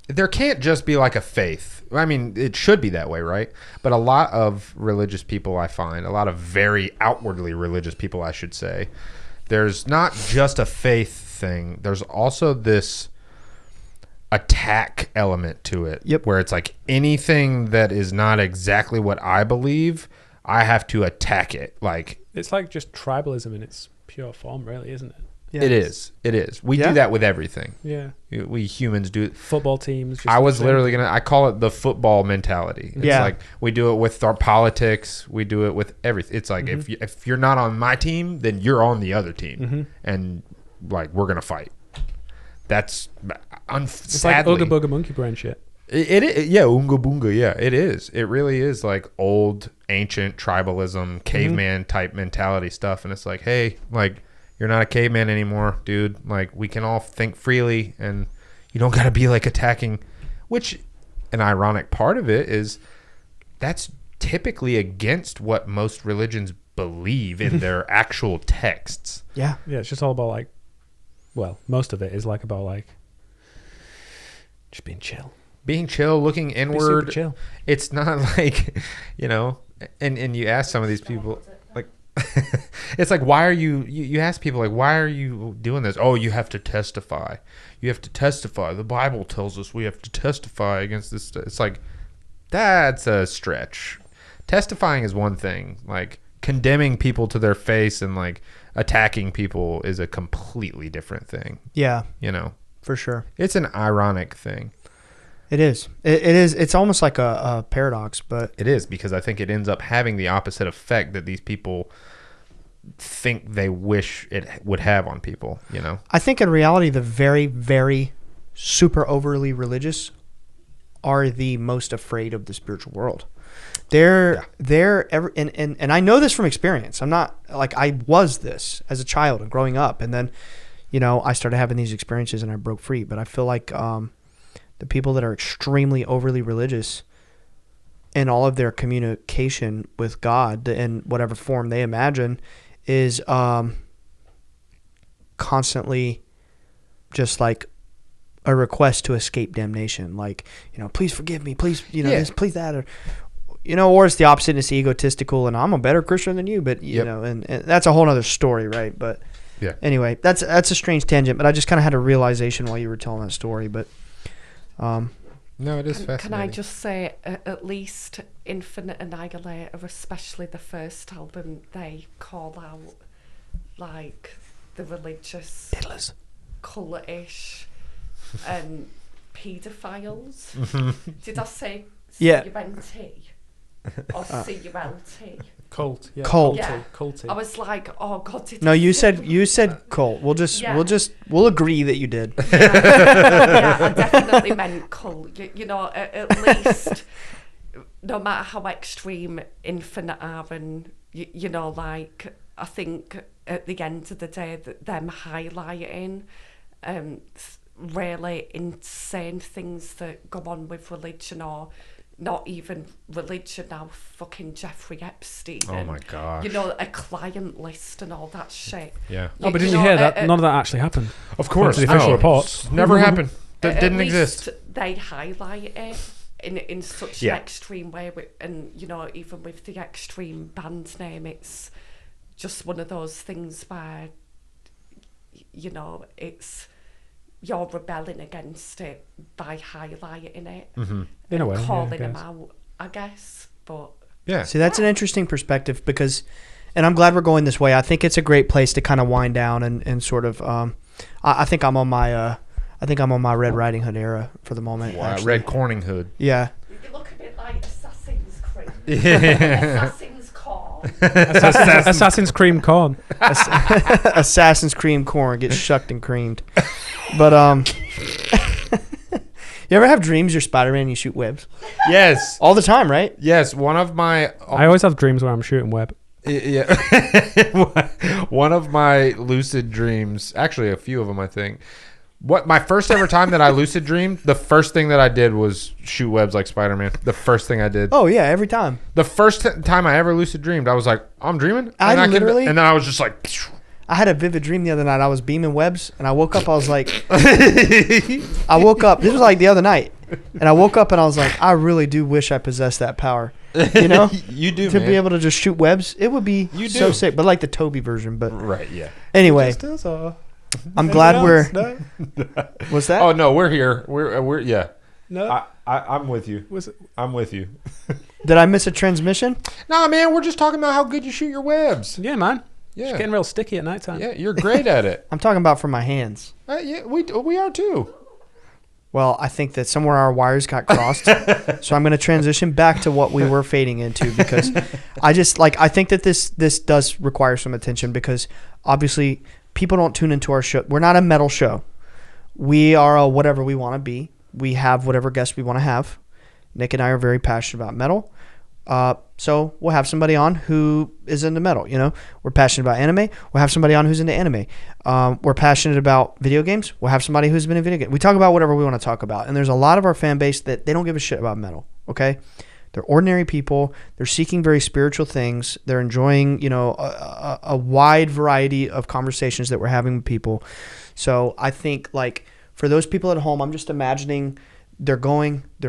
There can't just be like a faith. I mean, it should be that way, right? But a lot of religious people, I find, a lot of very outwardly religious people, I should say, there's not just a faith thing. There's also this attack element to it. Yep. Where it's like anything that is not exactly what I believe, I have to attack it. Like, It's like just tribalism in its pure form, really, isn't it? Yeah. It is. We do that with everything. Yeah. We humans do it. Football teams. Just I was the same. literally I call it the football mentality. It's Yeah. like we do it with our politics. We do it with everything. It's like if you're not on my team, then you're on the other team. And like, we're going to fight. That's It's like sadly. Ooga Booga Monkey Brain shit. Yeah, Oonga Boonga, yeah, it is. It really is like old, ancient tribalism, caveman type mentality stuff. And it's like, hey, like, you're not a caveman anymore, dude. Like, we can all think freely, and you don't got to be like attacking. Which, an ironic part of it is that's typically against what most religions believe in their actual texts. Yeah. Yeah, it's just all about like, well, most of it is like about like just being chill. Being chill, looking Be inward. super chill. It's not like, you know, and you ask some of these people, like, it's like, why are you ask people, like, why are you doing this? Oh, you have to testify. You have to testify. The Bible tells us we have to testify against this. It's like, that's a stretch. Testifying is one thing. Like, condemning people to their face and, like, attacking people is a completely different thing. Yeah, You know? for sure. It's an ironic thing. It is. It is. It's almost like a paradox, but It is, because I think it ends up having the opposite effect that these people think they wish it would have on people, you know? I think in reality, the very, very super overly religious are the most afraid of the spiritual world. They're ever, and I know this from experience. I'm not like, I was this as a child and growing up, and then, you know, I started having these experiences and I broke free. But I feel like the people that are extremely overly religious in all of their communication with God in whatever form they imagine is constantly just like a request to escape damnation. Like, you know, please forgive me, please, you know, this, please that, or, you know, or it's the opposite, and it's egotistical and I'm a better Christian than you, but you know, and that's a whole other story, right? But anyway, that's a strange tangent, but I just kind of had a realization while you were telling that story. But No, it is fascinating. Can I just say, at least Infinite Annihilator, especially the first album, they call out like the religious, cult-ish, and paedophiles. Did I say C-U-N-T or C-U-L-T? Cult. Yeah. Cult. Yeah. Culty. I was like, oh God, did no, I you say said cult. We'll agree that you did. yeah, I definitely meant cult. You know, at least, no matter how extreme Infinite are, and you know, like, I think at the end of the day, that them highlighting really insane things that go on with religion, or not even religion now, fucking Jeffrey Epstein. Oh my gosh. You know, a client list and all that shit. Yeah. Oh, but didn't you hear that? None of that actually happened. Of course. According to the official reports. Never happened. That At didn't least exist. They highlight it in such an extreme way, and you know, even with the extreme band name, it's just one of those things where, you know, it's, you're rebelling against it by highlighting it, In a way, calling yeah, I them guess. out, I guess. But Yeah. See, that's an interesting perspective, because, and I'm glad we're going this way. I think it's a great place to kind of wind down and sort of. I think I'm on my Red Riding Hood era for the moment. Wow, actually. Red Corning Hood. Yeah. you look a bit like Assassin's Creed. Yeah. Assassin's Corn. Assassin's Cream Corn. Assassin's Cream Corn gets shucked and creamed. But you ever have dreams you're Spider-Man and you shoot webs Yes. all the time, right? Yes. One of my. I always have dreams where I'm shooting web. Yeah. One of my lucid dreams, actually a few of them, I think. What my first ever time that I lucid dreamed, the first thing that I did was shoot webs like Spider-Man. The first thing I did. Oh yeah, every time. The first time I ever lucid dreamed, I was like, I'm dreaming. I and literally- and then I was just like, I had a vivid dream the other night. I was beaming webs, and I woke up. I was like, I woke up. This was like the other night, and I woke up and I was like, I really do wish I possessed that power. You know, you do, to man. be able to just shoot webs, it would be You so do. sick. But like the Toby version. But Right, yeah. anyway, I'm glad we're. No, What's that? Oh no, we're here. We're yeah. no. I'm with you. Was it? I'm with you. Did I miss a transmission? Nah, man, we're just talking about how good you shoot your webs. Yeah, man. Yeah. It's getting real sticky at nighttime. Yeah, you're great at it. I'm talking about from my hands. Yeah, we are too. Well, I think that somewhere our wires got crossed. So I'm going to transition back to what we were fading into because I think that this does require some attention because obviously people don't tune into our show. We're not a metal show. We are a whatever we want to be. We have whatever guests we want to have. Nick and I are very passionate about metal. So we'll have somebody on who is into metal, you know. We're passionate about anime. We'll have somebody on who's into anime. We're passionate about video games. We'll have somebody who's been in video games. We talk about whatever we want to talk about. And there's a lot of our fan base that they don't give a shit about metal, okay? They're ordinary people. They're seeking very spiritual things. They're enjoying, you know, a wide variety of conversations that we're having with people. So I think, like, for those people at home, I'm just imagining they're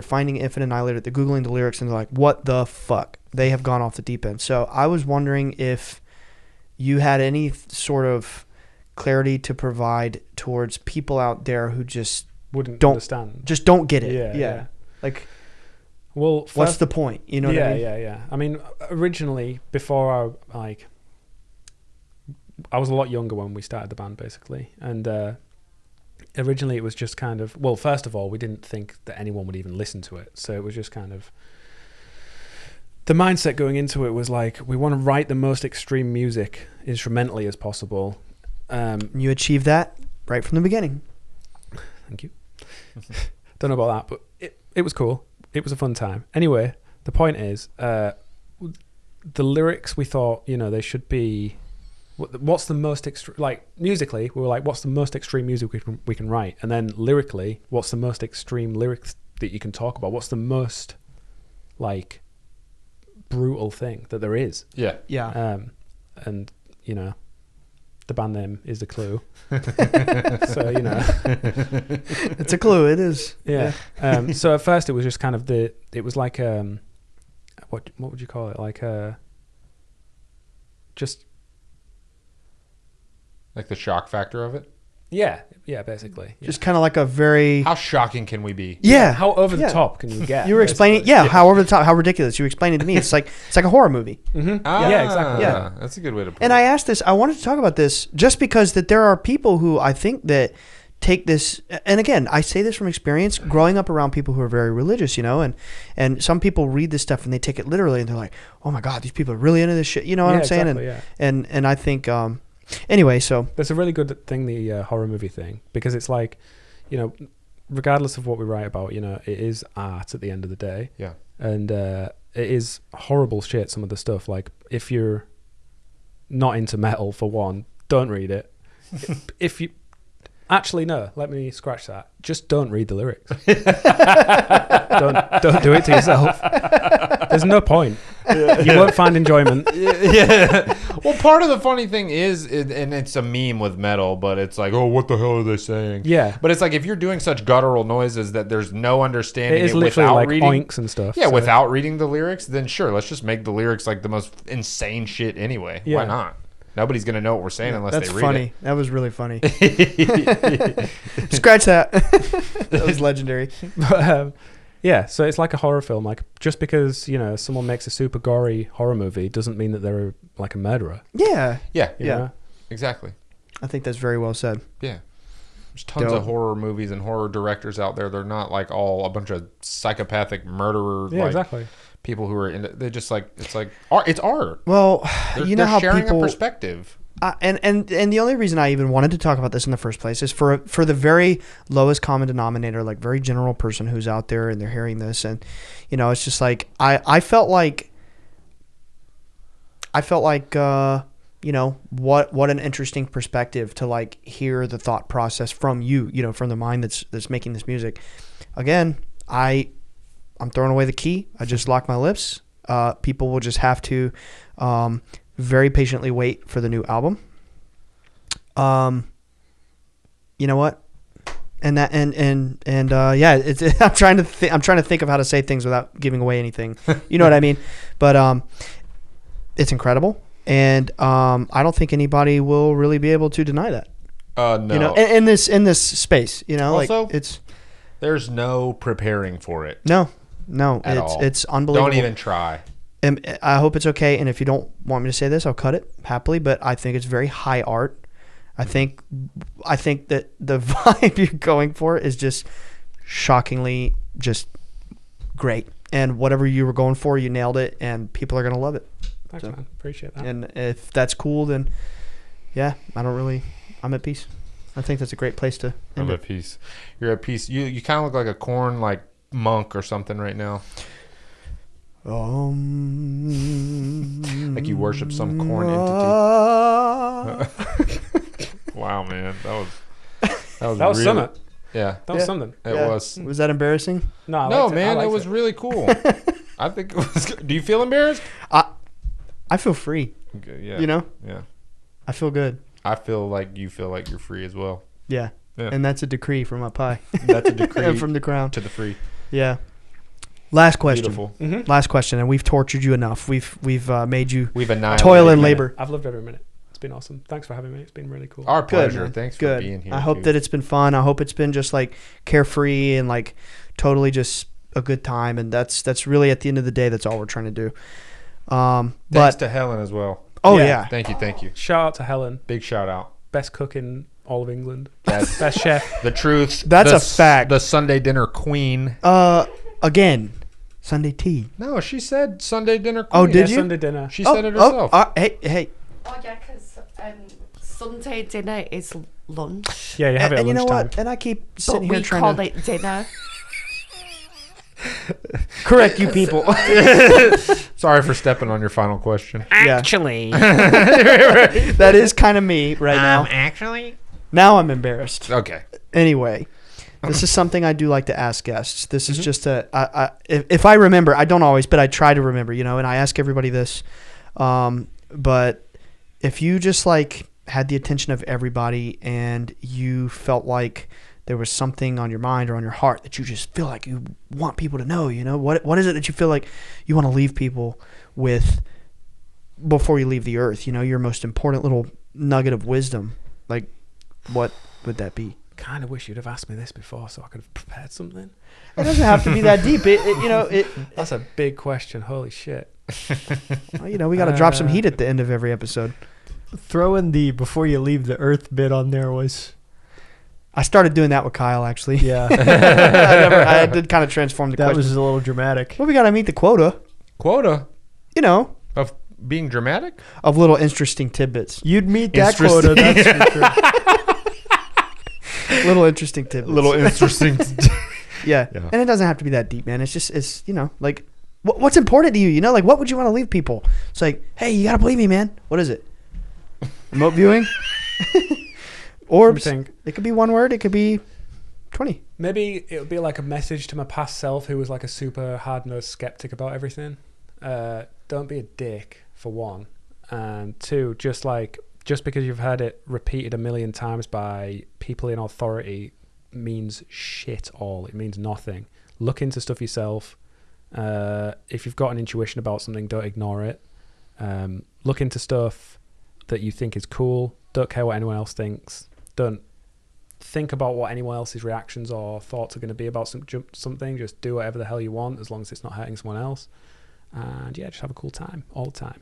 finding Infinite Annihilator, they're Googling the lyrics, and they're like, what the fuck? They have gone off the deep end. So I was wondering if you had any sort of clarity to provide towards people out there who just Wouldn't don't understand. just don't get it. Yeah. Like, Well, what's the point? You know what I mean? Yeah. I mean, originally, before I was a lot younger when we started the band, basically, and originally it was just kind of, well, first of all, we didn't think that anyone would even listen to it, so it was just kind of, the mindset going into it was like, we want to write the most extreme music instrumentally as possible. You achieved that right from the beginning. Thank you. Don't know about that, but it was cool. It was a fun time. Anyway, the point is, the lyrics, we thought, you know, they should be, what's the most extreme, like, musically, we were like, what's the most extreme music we can write? And then lyrically, what's the most extreme lyrics that you can talk about? What's the most, like, brutal thing that there is? Yeah. Yeah. And, you know, the band name is the clue. So, you know. It's a clue. It is. Yeah. So at first it was just kind of it was like, what would you call it? Like, just. Like the shock factor of it. Yeah, basically. Yeah. Just kind of like a very... How shocking can we be? Yeah. How over the Yeah. top can you get? You were explaining... Yeah, how over the top, how ridiculous. You were explaining to me. It's like a horror movie. Mm-hmm. Ah, Yeah, exactly. Yeah. That's a good way to put And it. I asked this... I wanted to talk about this just because that there are people who I think that take this... And again, I say this from experience, growing up around people who are very religious, you know, and some people read this stuff and they take it literally and they're like, oh my God, these people are really into this shit. You know what I'm saying? Exactly, And I think... Anyway, so... That's a really good thing, the horror movie thing, because it's like, you know, regardless of what we write about, you know, it is art at the end of the day. Yeah. And it is horrible shit, some of the stuff. Like, if you're not into metal, for one, don't read it. If you... Actually, no, let me scratch that. Just don't read the lyrics. Don't do it to yourself. There's no point. You won't find enjoyment. Yeah. Well, part of the funny thing is, and it's a meme with metal, but it's like, oh, what the hell are they saying? Yeah. But it's like, if you're doing such guttural noises that there's no understanding It is it literally without like reading, oinks and stuff. yeah, so- without reading the lyrics, then sure, let's just make the lyrics like the most insane shit anyway. Yeah. Why not? Nobody's gonna know what we're saying unless That's they read funny. That was really funny. Scratch that. That was legendary. But, yeah, so it's like a horror film. Like, just because, you know, someone makes a super gory horror movie doesn't mean that they're like a murderer. Yeah. it. Yeah, you Yeah. know? exactly. I think that's very well said. Yeah. There's tons Dope. of horror movies and horror directors out there. They're not like all a bunch of psychopathic murderer Yeah, like exactly. people who are in it. They're just like, it's like art. It's art. Well, They're, you know they're how sharing people... a perspective. And the only reason I even wanted to talk about this in the first place is for the very lowest common denominator, like very general person who's out there and they're hearing this, and you know, it's just like I felt like I felt like what an interesting perspective to like hear the thought process from you, from the mind that's making this music. Again, I'm throwing away the key. I just lock my lips. People will just have to very patiently wait for the new album. You know what? And that it's I'm trying to think of how to say things without giving away anything. You know what I mean? But it's incredible, and I don't think anybody will really be able to deny that. No. In this space, Also, like there's no preparing for it. No, At all. it's unbelievable. Don't even try. And I hope it's okay. And if you don't want me to say this, I'll cut it happily. But I think it's very high art. I think that the vibe you're going for is just shockingly just great. And whatever you were going for, you nailed it, and people are gonna love it. Thanks, man. Appreciate that. And if that's cool, then yeah, I'm at peace. I think that's a great place to end I'm at peace. You're at peace. You kind of look like a corn monk or something right now. Like you worship some corn entity. Wow, man, that was really, something. Yeah, that was something. It was. Was that embarrassing? No, man, it was really cool. I think it was good. Do you feel embarrassed? I feel free. Okay, yeah. Yeah. I feel good. I feel like you feel like you're free as well. Yeah. Yeah. And that's a decree from up high. That's a decree from the crown to the free. Yeah. Last question. Beautiful. Mm-hmm. Last question, and we've tortured you enough. We've made you annihilated toil and labor. I've loved every minute. It's been awesome. Thanks for having me. It's been really cool. Our pleasure. Man. Thanks Good. for being here. I hope that it's been fun. I hope it's been just like carefree and like totally just a good time. And that's really at the end of the day, that's all we're trying to do. Thanks to Helen as well. Oh yeah. Thank you. Shout out to Helen. Big shout out. Best cook in all of England. That's Best chef. the truth. That's a fact. The Sunday dinner queen. Again, Sunday tea. No, she said Sunday dinner queen. Oh, did you? Sunday dinner. She said it herself. Hey. Oh yeah, because Sunday dinner is lunch. Yeah, you have it at and you know lunchtime. what? And I keep But sitting here we trying call to it dinner. correct you people. Sorry for stepping on your final question. Actually. That is kind of me right now. Actually. Now I'm embarrassed. Okay. Anyway, this is something I do like to ask guests. This is just if I remember, I don't always, but I try to remember, and I ask everybody this. But if you just like had the attention of everybody and you felt like there was something on your mind or on your heart that you just feel like you want people to know, what is it that you feel like you want to leave people with before you leave the earth? Your most important little nugget of wisdom. Like, what would that be? Kind of wish you'd have asked me this before so I could have prepared something. It doesn't have to be that deep. That's a big question. Holy shit. Well, we got to drop some heat at the end of every episode. Throwing the before you leave the earth bit on there was... I started doing that with Kyle, actually. Yeah. I did kind of transform the that question. was a little dramatic. Well, we got to meet the quota. Quota of being dramatic? Of little interesting tidbits. You'd meet that quota, that's for sure. Little interesting tidbits. Little interesting. Yeah. And it doesn't have to be that deep, man. It's just, like, what's important to you? Like, what would you want to leave people? It's like, hey, you got to believe me, man. What is it? Remote viewing? Orbs? It could be one word. It could be 20. Maybe it would be like a message to my past self who was like a super hard-nosed skeptic about everything. Don't be a dick, for one. And two, just because you've heard it repeated a million times by people in authority means shit all. It means nothing. Look into stuff yourself. If you've got an intuition about something, don't ignore it. Look into stuff that you think is cool. Don't care what anyone else thinks. Don't think about what anyone else's reactions or thoughts are going to be about something. Just do whatever the hell you want as long as it's not hurting someone else. And yeah, just have a cool time all the time.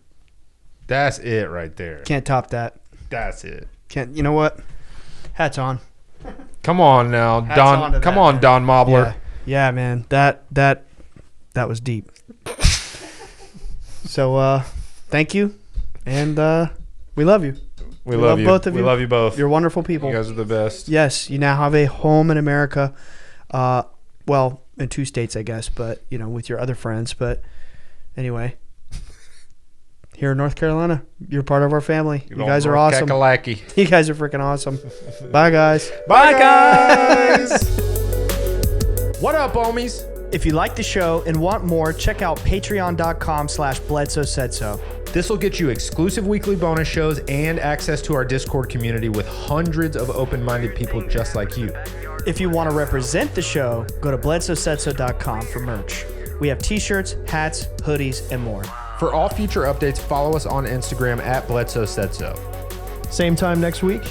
That's it right there. Can't top that. That's it. You know what? Hats on. Come on now, Hats Don. on to Come that, on, man. Don Mobler. Yeah, man. That was deep. So, thank you. And we love you. We love you. Both of you. We love you both. You're wonderful people. You guys are the best. Yes, you now have a home in America. Well, in 2 states, I guess, but with your other friends. But anyway, here in North Carolina. You're part of our family. You guys are North awesome. Kakalaki. You guys are freaking awesome. Bye, guys. Bye, guys. What up, homies? If you like the show and want more, check out patreon.com/Bledsoe said so. This will get you exclusive weekly bonus shows and access to our Discord community with hundreds of open-minded people just like you. If you want to represent the show, go to bledsoesaidso.com for merch. We have t-shirts, hats, hoodies, and more. For all future updates, follow us on Instagram at Bledsoe Said So. Same time next week.